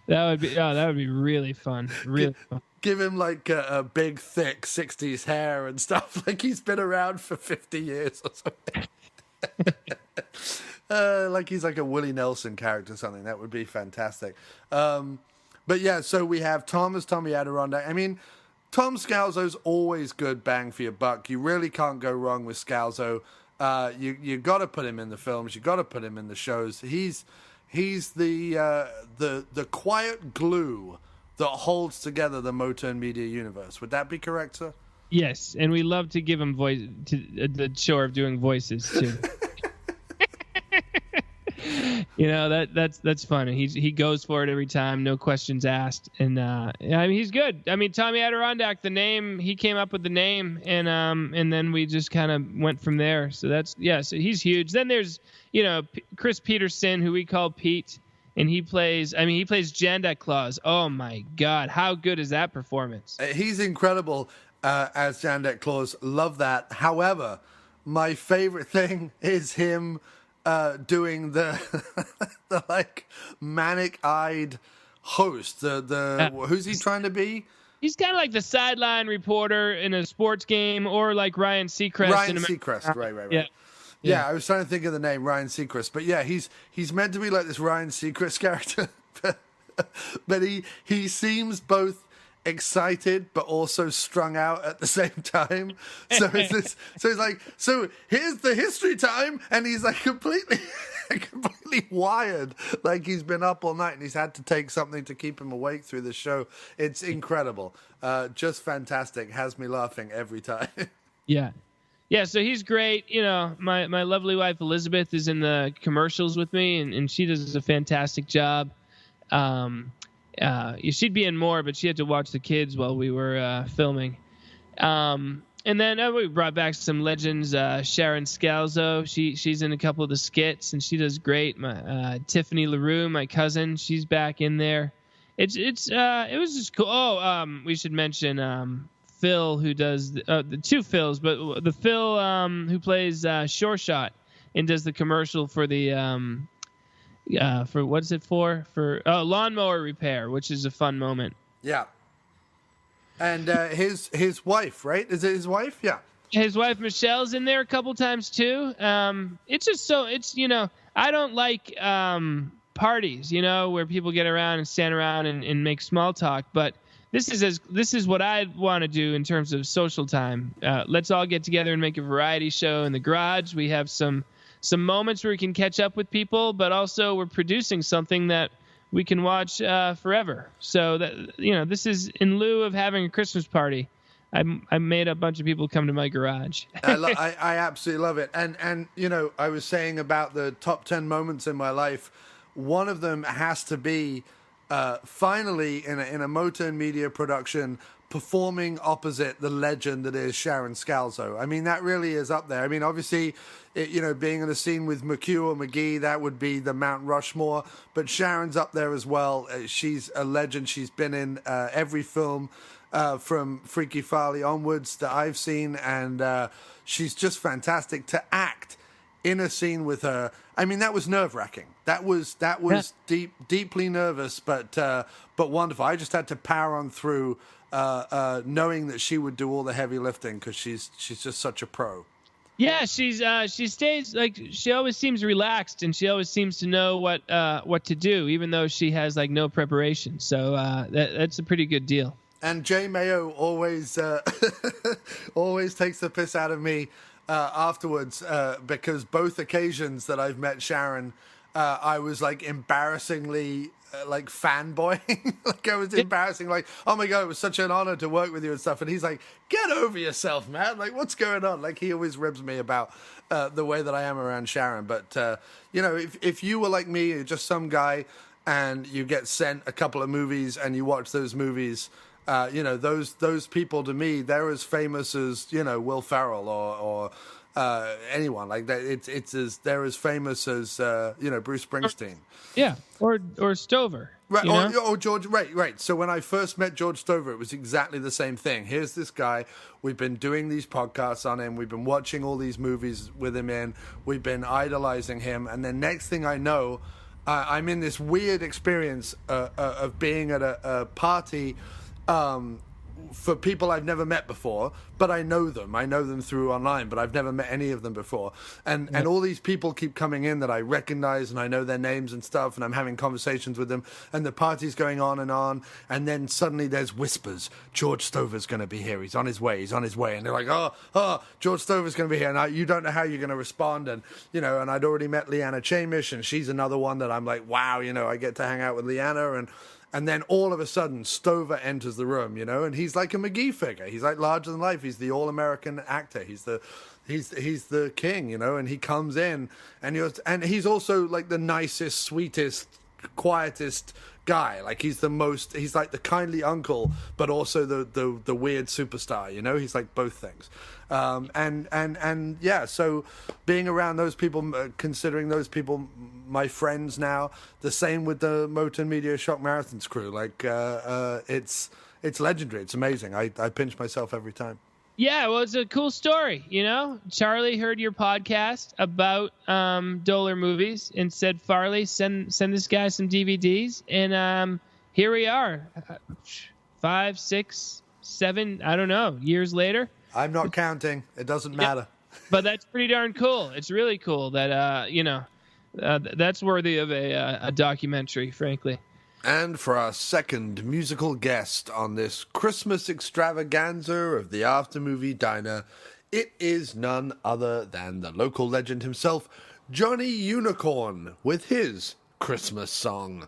That would be really fun. Really fun. Give him like a big, thick 60s hair and stuff, like he's been around for 50 years or something. Like he's like a Willie Nelson character or something. That would be fantastic. But yeah, so we have Tom as Tommy Adirondack. I mean, Tom Scalzo's always good bang for your buck. You really can't go wrong with Scalzo. You got to put him in the films. You got to put him in the shows. He's the quiet glue that holds together the Motern Media universe. Would that be correct, sir? Yes, and we love to give him voice to the chore of doing voices too. That's fun. He goes for it every time, no questions asked, and I mean he's good. I mean Tommy Adirondack, the name, he came up with the name, and then we just kind of went from there. So so he's huge. Then there's Chris Peterson, who we call Pete, and he plays Jandak Claus. Oh my God, how good is that performance? He's incredible as Jandak Claus. Love that. However, my favorite thing is him doing the the like manic-eyed host. Who's he trying to be? He's kind of like the sideline reporter in a sports game, or like Ryan Seacrest. Ryan Seacrest, right. Yeah, I was trying to think of the name, Ryan Seacrest. But yeah, he's meant to be like this Ryan Seacrest character, but he seems both excited but also strung out at the same time. So he's like, so here's the history time, and he's like completely wired, like he's been up all night and he's had to take something to keep him awake through the show. It's incredible, just fantastic. Has me laughing every time. Yeah, so he's great. My lovely wife Elizabeth is in the commercials with me, and she does a fantastic job. She'd be in more, but she had to watch the kids while we were filming. And then we brought back some legends. Sharon Scalzo, she's in a couple of the skits, and she does great. Tiffany LaRue, my cousin, she's back in there. It was just cool. Oh, we should mention Phil, who does the two Phils, but the Phil who plays Sure Shot and does the commercial for the for what's it for lawnmower repair, which is a fun moment. Yeah. And his wife, right? Is it his wife? Yeah. His wife Michelle's in there a couple times too. It's just I don't like parties, where people get around and stand around and make small talk, but this is what I want to do in terms of social time. Let's all get together and make a variety show in the garage. We have some moments where we can catch up with people, but also we're producing something that we can watch forever. So that this is in lieu of having a Christmas party. I made a bunch of people come to my garage. I absolutely love it. And I was saying about the top 10 moments in my life. One of them has to be finally in a Motern Media production, performing opposite the legend that is Sharon Scalzo. I mean, that really is up there. I mean, obviously, being in a scene with McHugh or McGee, that would be the Mount Rushmore. But Sharon's up there as well. She's a legend. She's been in every film from Freaky Farley onwards that I've seen, and she's just fantastic to act in a scene with her. I mean, that was nerve-wracking. That was deeply nervous, but wonderful. I just had to power on through, knowing that she would do all the heavy lifting because she's just such a pro. Yeah, she stays she always seems relaxed, and she always seems to know what to do, even though she has no preparation. So that's a pretty good deal. And Jay Mayo always always takes the piss out of me afterwards, because both occasions that I've met Sharon, I was embarrassingly fanboying. I was embarrassing, oh my God, it was such an honor to work with you and stuff. And he's like, get over yourself, man. What's going on? He always ribs me about the way that I am around Sharon. But, if you were like me, you're just some guy and you get sent a couple of movies and you watch those movies, those people to me, they're as famous as, Will Ferrell or anyone. Like that, they're as famous as Bruce Springsteen. Yeah, or Stover. Right, you know? or George, right. So when I first met George Stover, it was exactly the same thing. Here's this guy. We've been doing these podcasts on him. We've been watching all these movies with him in. We've been idolizing him. And then next thing I know, I'm in this weird experience of being at a party for people I've never met before, but I know them. I know them through online, but I've never met any of them before. And all these people keep coming in that I recognize, and I know their names and stuff, and I'm having conversations with them, and the party's going on, and then suddenly there's whispers. George Stover's going to be here. He's on his way. And they're like, oh, George Stover's going to be here. And you don't know how you're going to respond. And, and I'd already met Leanna Chamish, and she's another one that I'm like, wow, I get to hang out with Leanna, and then all of a sudden, Stover enters the room, and he's like a McGee figure. He's like larger than life. He's the all-American actor. He's the king, and he comes in, and he's also like the nicest, sweetest, quietest guy. Like he's like the kindly uncle, but also the weird superstar. He's like both things. So being around those people, considering those people my friends now, the same with the Motern Media Shock Marathons crew. Like it's legendary. It's amazing. I pinch myself every time. Yeah, well, it's a cool story, Charlie heard your podcast about Doller movies and said, Farley, send this guy some DVDs. And here we are, 5, 6, 7, I don't know, years later. I'm not counting. It doesn't matter. But that's pretty darn cool. It's really cool that, that's worthy of a documentary, frankly. And for our second musical guest on this Christmas extravaganza of the After Movie Diner, it is none other than the local legend himself, Johnny Unicorn, with his Christmas song.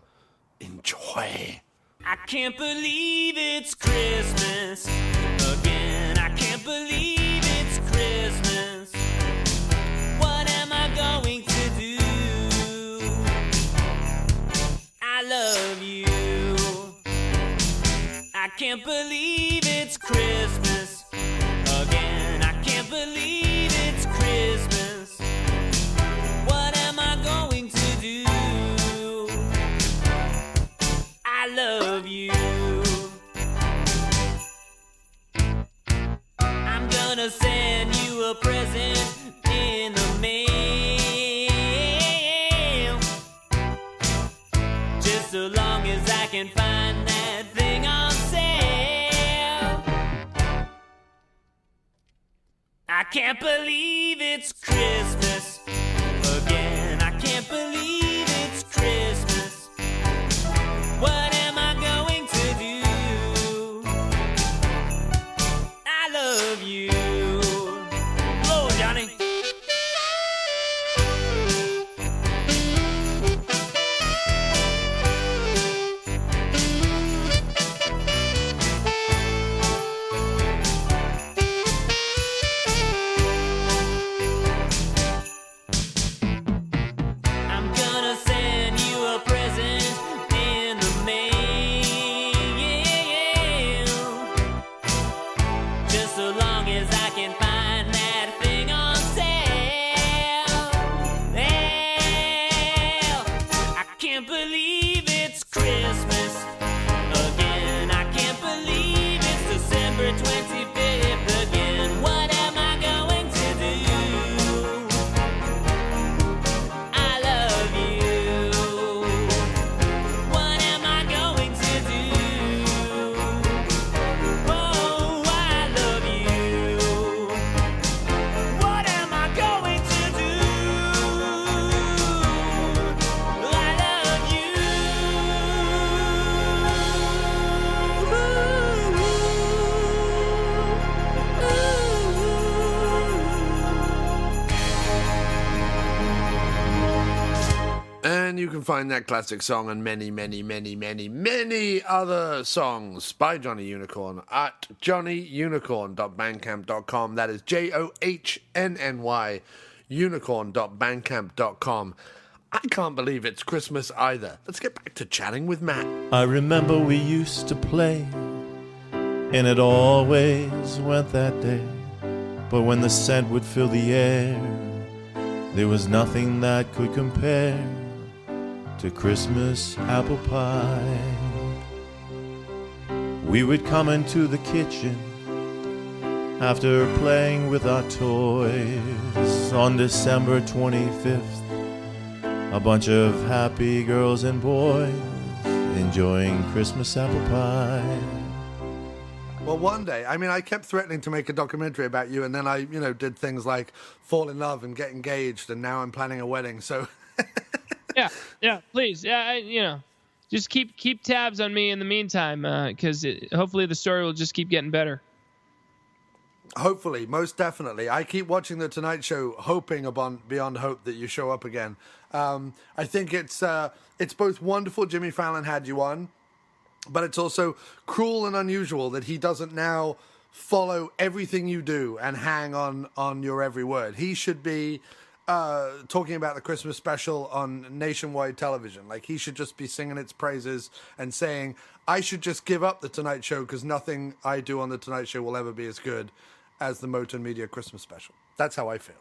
Enjoy. I can't believe it's Christmas again. I can't believe it's Christmas. What am I going to do? I love you. I can't believe it's Christmas again. I can't believe it's Christmas. What am I going to do? I love you. I'm gonna send you a present in the mail. Just so long as I can find that thing on sale. I can't believe it's Christmas again. I can't believe it's Christmas. What am I going to do? I love you. Oh, Johnny. I'm gonna send you a present in the mail. Just so long as I can find that thing on sale. Well, I can't believe it's Christmas again. I can't believe it's December 25th again. What am I going to do? I love you. What am I going to do? Oh, I love you. What am I going to do? I love you. And you can find that classic song and many, many, many, many, many other songs by Johnny Unicorn at johnnyunicorn.bandcamp.com. That is JOHNNY unicorn.bandcamp.com. I can't believe it's Christmas either. Let's get back to chatting with Matt. I remember we used to play, and it always went that day. but when the scent would fill the air, there was nothing that could compare to Christmas apple pie. We would come into the kitchen after playing with our toys on December 25th, a bunch of happy girls and boys enjoying Christmas apple pie. Well, one day, I mean, I kept threatening to make a documentary about you, and then I, did things like fall in love and get engaged, and now I'm planning a wedding, so... Yeah, please. Yeah, just keep tabs on me in the meantime, because hopefully the story will just keep getting better. Hopefully, most definitely. I keep watching The Tonight Show, hoping beyond hope that you show up again. I think it's both wonderful Jimmy Fallon had you on, but it's also cruel and unusual that he doesn't now follow everything you do and hang on your every word. He should be talking about the Christmas special on nationwide television. Like, he should just be singing its praises and saying, I should just give up The Tonight Show because nothing I do on The Tonight Show will ever be as good as the Motern Media Christmas Special. That's how I feel.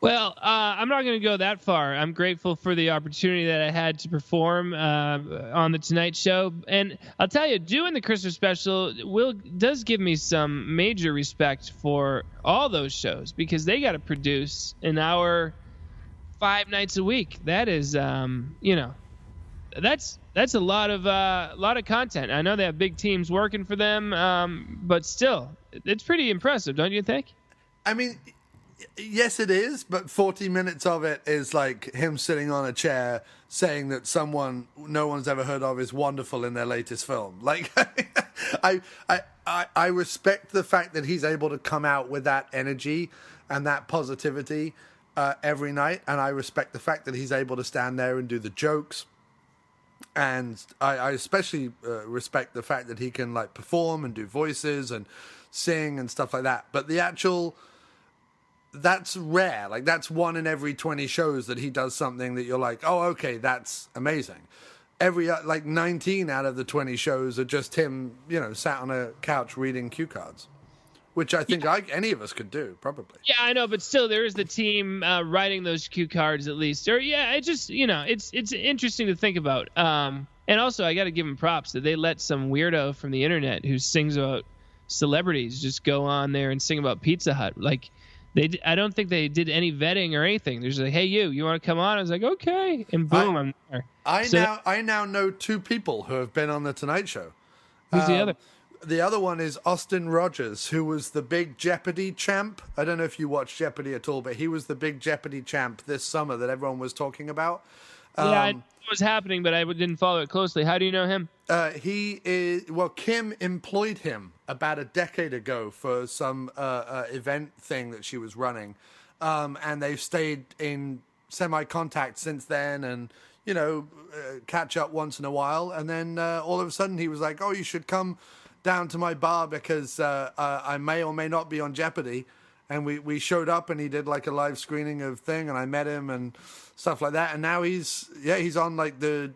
Well, I'm not going to go that far. I'm grateful for the opportunity that I had to perform on The Tonight Show. And I'll tell you, doing the Christmas special does give me some major respect for all those shows, because they got to produce an hour 5 nights a week. That is, that's a lot of content. I know they have big teams working for them, but still, it's pretty impressive, don't you think? I mean... Yes, it is, but 40 minutes of it is like him sitting on a chair saying that someone no one's ever heard of is wonderful in their latest film. Like, I respect the fact that he's able to come out with that energy and that positivity every night, and I respect the fact that he's able to stand there and do the jokes. And I especially respect the fact that he can like perform and do voices and sing and stuff like that. But the actual... That's rare. Like, that's 1 in every 20 shows that he does something that you're like, oh, okay, that's amazing. Every, 19 out of the 20 shows are just him, sat on a couch reading cue cards, which I think any of us could do, probably. Yeah, I know, but still, there is the team writing those cue cards at least. Or, yeah, it just, it's interesting to think about. And also, I got to give them props that they let some weirdo from the internet who sings about celebrities just go on there and sing about Pizza Hut. Like, I don't think they did any vetting or anything. They're just like, hey, you want to come on? I was like, okay. And boom, I'm there. I now know 2 people who have been on The Tonight Show. Who's the other? The other one is Austin Rogers, who was the big Jeopardy champ. I don't know if you watch Jeopardy at all, but he was the big Jeopardy champ this summer that everyone was talking about. I knew it was happening, but I didn't follow it closely. How do you know him? Kim employed him about a decade ago for some event thing that she was running. And they've stayed in semi-contact since then and, catch up once in a while. And then all of a sudden he was like, oh, you should come down to my bar because I may or may not be on Jeopardy. And we showed up and he did like a live screening of thing and I met him and stuff like that. And now he's on like the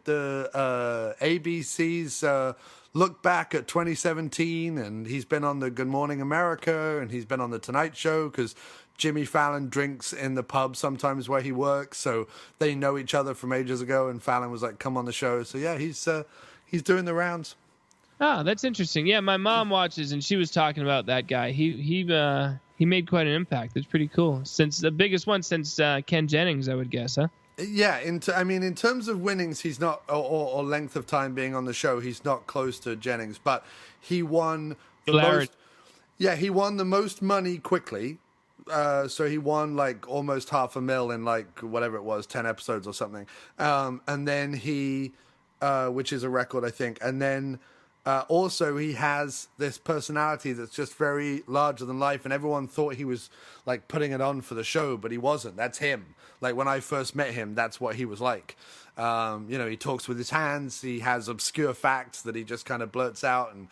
ABC's look back at 2017, and he's been on the Good Morning America and he's been on the Tonight Show because Jimmy Fallon drinks in the pub sometimes where he works. So they know each other from ages ago, and Fallon was like, come on the show. So yeah, he's doing the rounds. Oh, that's interesting. Yeah, my mom watches and she was talking about that guy. He made quite an impact. It's pretty cool. Since the biggest one since Ken Jennings, I would guess, huh? Yeah, in terms of winnings, he's not, or length of time being on the show, he's not close to Jennings, but he won the most. Yeah, he won the most money quickly. So he won like almost $500,000 in like whatever it was, 10 episodes or something. And then he, which is a record, I think. And then also he has this personality that's just very larger than life, and everyone thought he was like putting it on for the show, but he wasn't. That's him. Like when I first met him, that's what he was like. He talks with his hands. He has obscure facts that he just kind of blurts out, and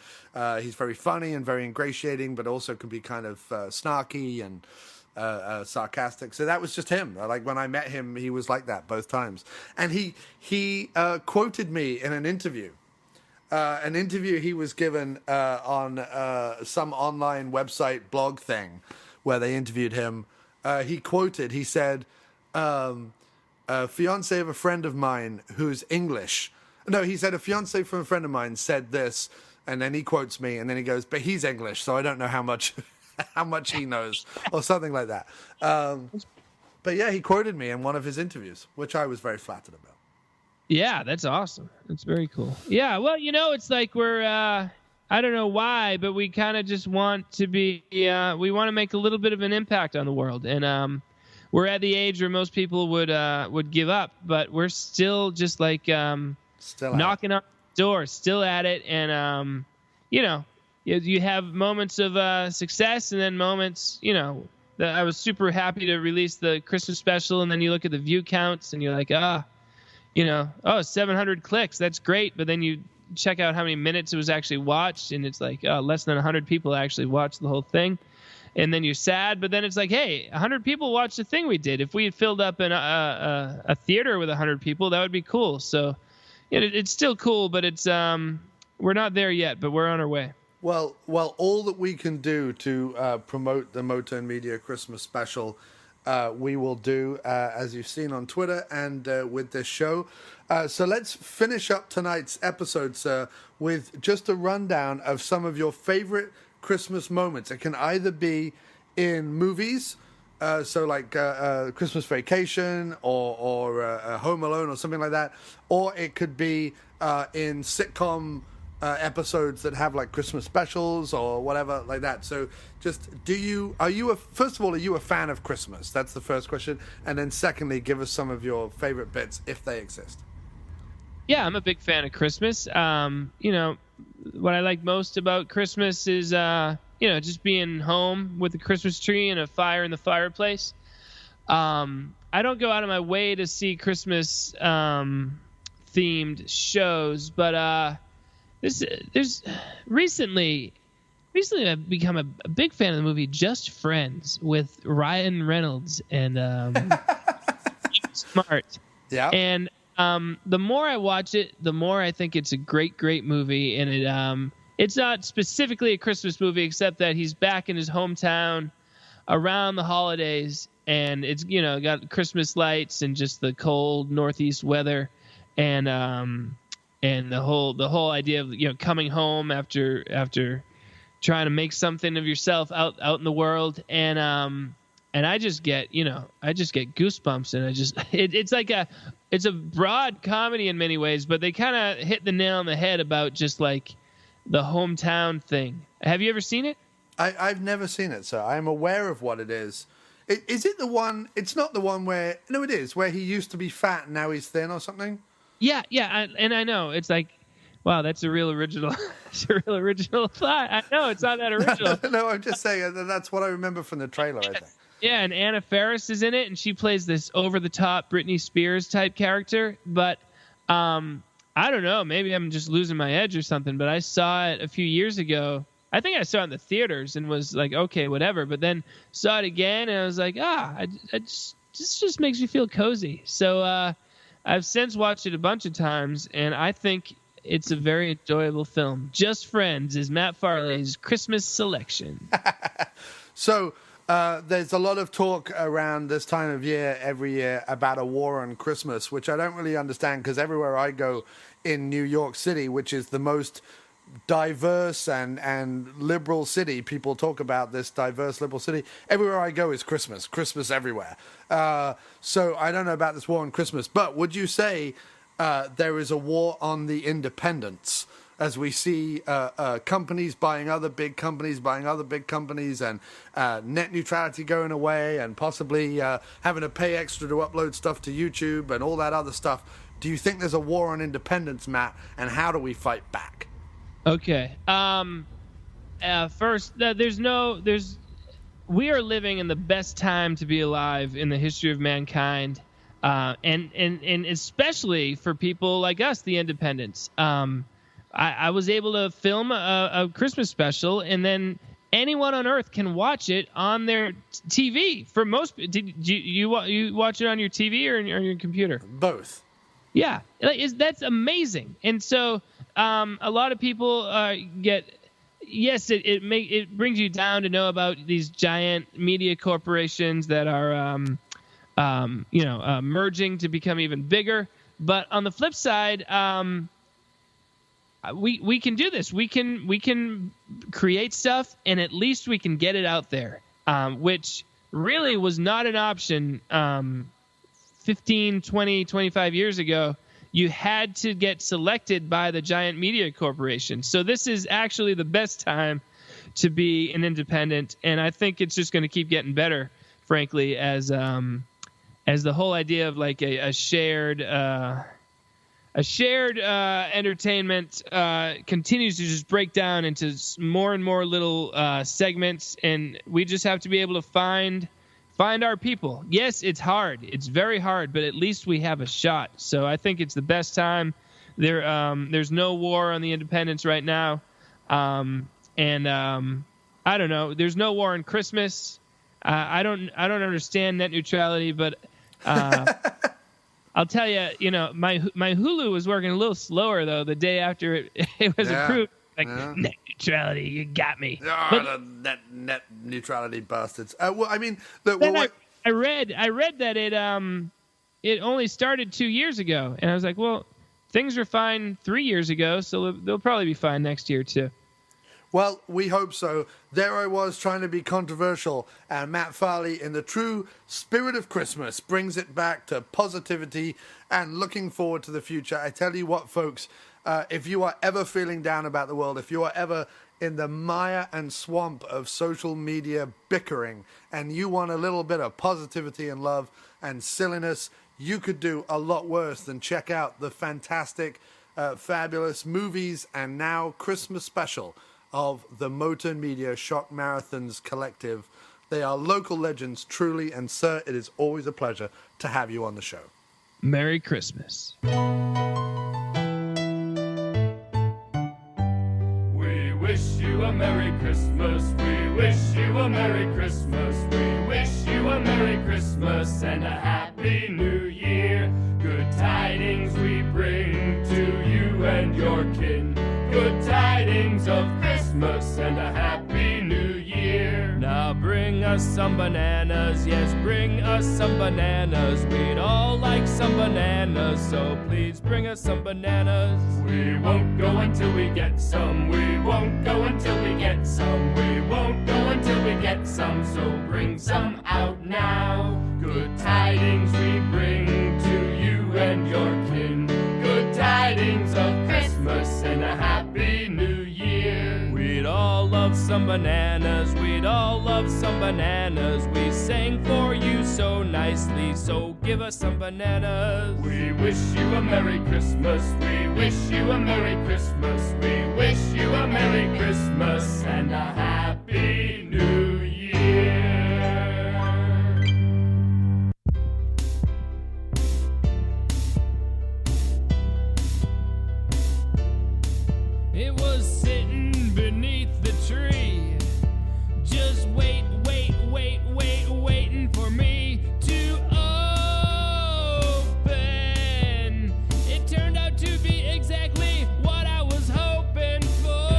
he's very funny and very ingratiating, but also can be kind of snarky and sarcastic. So that was just him. Like when I met him, he was like that both times. And he quoted me in an interview. An interview he was given on some online website blog thing where they interviewed him. He said, fiance of a friend of mine who's English. No, he said a fiance from a friend of mine said this, and then he quotes me, and then he goes, but he's English, so I don't know how much he knows, or something like that. But yeah, he quoted me in one of his interviews, which I was very flattered about. Yeah, that's awesome. That's very cool. Yeah, well, it's like we're, I don't know why, but we kind of just want to be, we want to make a little bit of an impact on the world. And we're at the age where most people would give up, but we're still just like still knocking on the door, still at it. And, you have moments of success and then moments, I was super happy to release the Christmas special, and then you look at the view counts and you're like, 700 clicks. That's great. But then you check out how many minutes it was actually watched, and it's like, less than 100 people actually watched the whole thing. And then you're sad, but then it's like, hey, 100 people watched the thing we did. If we had filled up a theater with 100 people, that would be cool. So it's still cool, but it's we're not there yet, but we're on our way. Well, all that we can do to promote the Motern Media Christmas Special, we will do, as you've seen on Twitter and with this show. So let's finish up tonight's episode, sir, with just a rundown of some of your favorite Christmas moments. It can either be in movies, so like Christmas Vacation or Home Alone or something like that, or it could be in sitcom episodes that have like Christmas specials or whatever like that. So just first of all, are you a fan of Christmas? That's the first question. And then secondly, give us some of your favorite bits if they exist. Yeah, I'm a big fan of Christmas. What I like most about Christmas is, just being home with a Christmas tree and a fire in the fireplace. I don't go out of my way to see Christmas themed shows, but there's recently I've become a big fan of the movie Just Friends with Ryan Reynolds and Smart. Yeah. And the more I watch it, the more I think it's a great movie. And it's not specifically a Christmas movie, except that he's back in his hometown around the holidays, and it's got Christmas lights and just the cold northeast weather, and the whole idea of coming home after trying to make something of yourself out in the world, and I just get goosebumps, and it's a broad comedy in many ways, but they kind of hit the nail on the head about just like the hometown thing. Have you ever seen it? I've never seen it, so I'm aware of what it is. Is it the one? It's not the one where it is where he used to be fat and now he's thin or something. Yeah, and I know it's like, wow, that's a real original. It's a real original thought. I know it's not that original. No, I'm just saying that's what I remember from the trailer. I think. Yeah, and Anna Faris is in it, and she plays this over-the-top Britney Spears type character. But I don't know, maybe I'm just losing my edge or something. But I saw it a few years ago. I think I saw it in the theaters and was like, okay, whatever. But then saw it again, and I was like, this just makes me feel cozy. So I've since watched it a bunch of times, and I think it's a very enjoyable film. Just Friends is Matt Farley's Christmas selection. So there's a lot of talk around this time of year every year about a war on Christmas, which I don't really understand, because everywhere I go in New York City, which is the most diverse and liberal city, people talk about this diverse liberal city. Everywhere I go is Christmas everywhere. So I don't know about this war on Christmas, but would you say there is a war on the independents, as we see companies buying other big companies, and net neutrality going away, and possibly having to pay extra to upload stuff to YouTube and all that other stuff? Do you think there's a war on independence, Matt, and how do we fight back? Okay. First, we are living in the best time to be alive in the history of mankind, and especially for people like us, the independents. I was able to film a Christmas special, and then anyone on Earth can watch it on their TV. For most, did you watch it on your TV or on your computer? Both. Yeah, that's amazing. And so a lot of people get yes, it brings you down to know about these giant media corporations that are merging to become even bigger. But on the flip side, we can do this. We can create stuff, and at least we can get it out there, which really was not an option 15, 20, 25 years ago. You had to get selected by the giant media corporation. So this is actually the best time to be an independent, and I think it's just going to keep getting better, frankly, as the whole idea of like a shared entertainment continues to just break down into more and more little segments, and we just have to be able to find our people. Yes, it's hard. It's very hard, but at least we have a shot. So I think it's the best time. There's no war on the independents right now, and I don't know. There's no war on Christmas. I don't understand net neutrality, but I'll tell you, my Hulu was working a little slower though the day after it was approved. Net neutrality, you got me. The net neutrality bastards. Well, I mean, I read that it only started 2 years ago, and I was like, well, things were fine 3 years ago, so they'll probably be fine next year too. Well, we hope so. There I was trying to be controversial, and Matt Farley, in the true spirit of Christmas, brings it back to positivity and looking forward to the future. I tell you what, folks, if you are ever feeling down about the world, if you are ever in the mire and swamp of social media bickering, and you want a little bit of positivity and love and silliness, you could do a lot worse than check out the fantastic, fabulous movies and now Christmas special of the Motern Media Shock Marathons Collective. They are local legends, truly, and sir, it is always a pleasure to have you on the show. Merry Christmas. We wish you a Merry Christmas. We wish you a Merry Christmas. We wish you a Merry Christmas and a Happy New Year. Good tidings we bring to you and your kin. Good tidings of Christmas and a Happy New Year. Now bring us some bananas, yes, bring us some bananas. We'd all like some bananas, so please bring us some bananas. We won't go until we get some. We won't go until we get some. We won't go until we get some, so bring some out now. Good tidings we bring to you and your kin. Good tidings of Christmas and a Happy New Year. We'd all love some bananas, we'd all love some bananas. We sang for you so nicely, so give us some bananas. We wish you a Merry Christmas, we wish you a Merry Christmas. We wish you a Merry Christmas and a Happy New Year. It was sitting beneath the tree, just waiting for me to open. It turned out to be exactly what I was hoping for.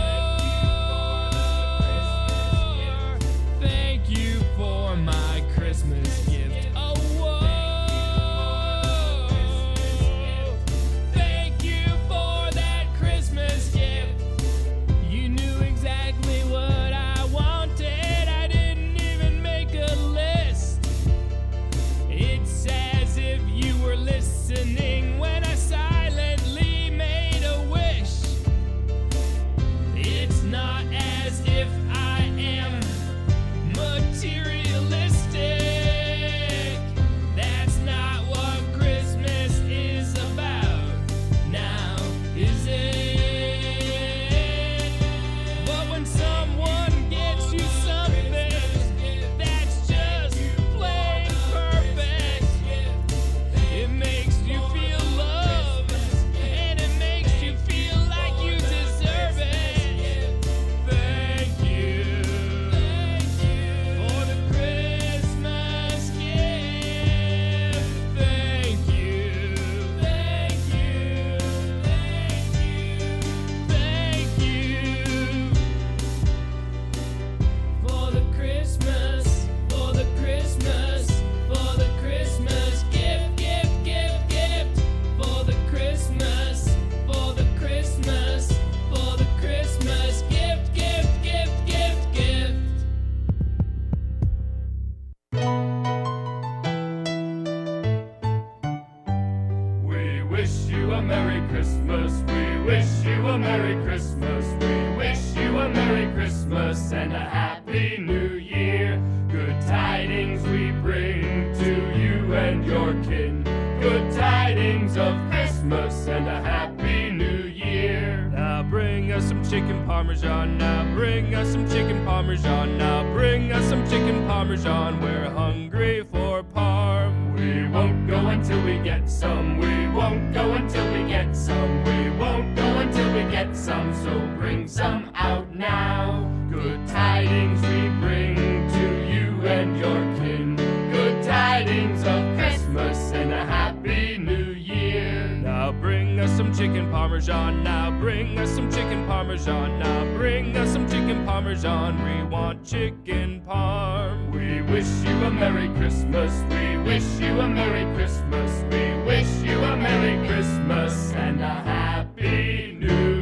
Thank you for my Christmas gift. Oh, whoa. Thank you for that Christmas gift. You knew exactly what I wanted. I didn't even make a list. a Merry Christmas. We wish you a Merry Christmas. We wish you a Merry Christmas and a Happy New Year. Good tidings we bring to you and your kin. Good tidings of Christmas and a Happy New Year. Now bring us some chicken parmesan. Now bring us some chicken parmesan. Now bring us some chicken parmesan. We're hungry for parm. We won't go until we get some. We won't go until we get some. We won't go until we get some. So bring some out now. Good tidings we bring to you and your kin. Good tidings of Christmas and a Happy New Year. Now bring us some chicken parmesan. Now bring us some chicken parmesan. Now bring us some chicken parmesan. We want chicken parm. We wish you a Merry Christmas. We wish you a Merry Christmas. We wish you a Merry Christmas and a Happy New Year.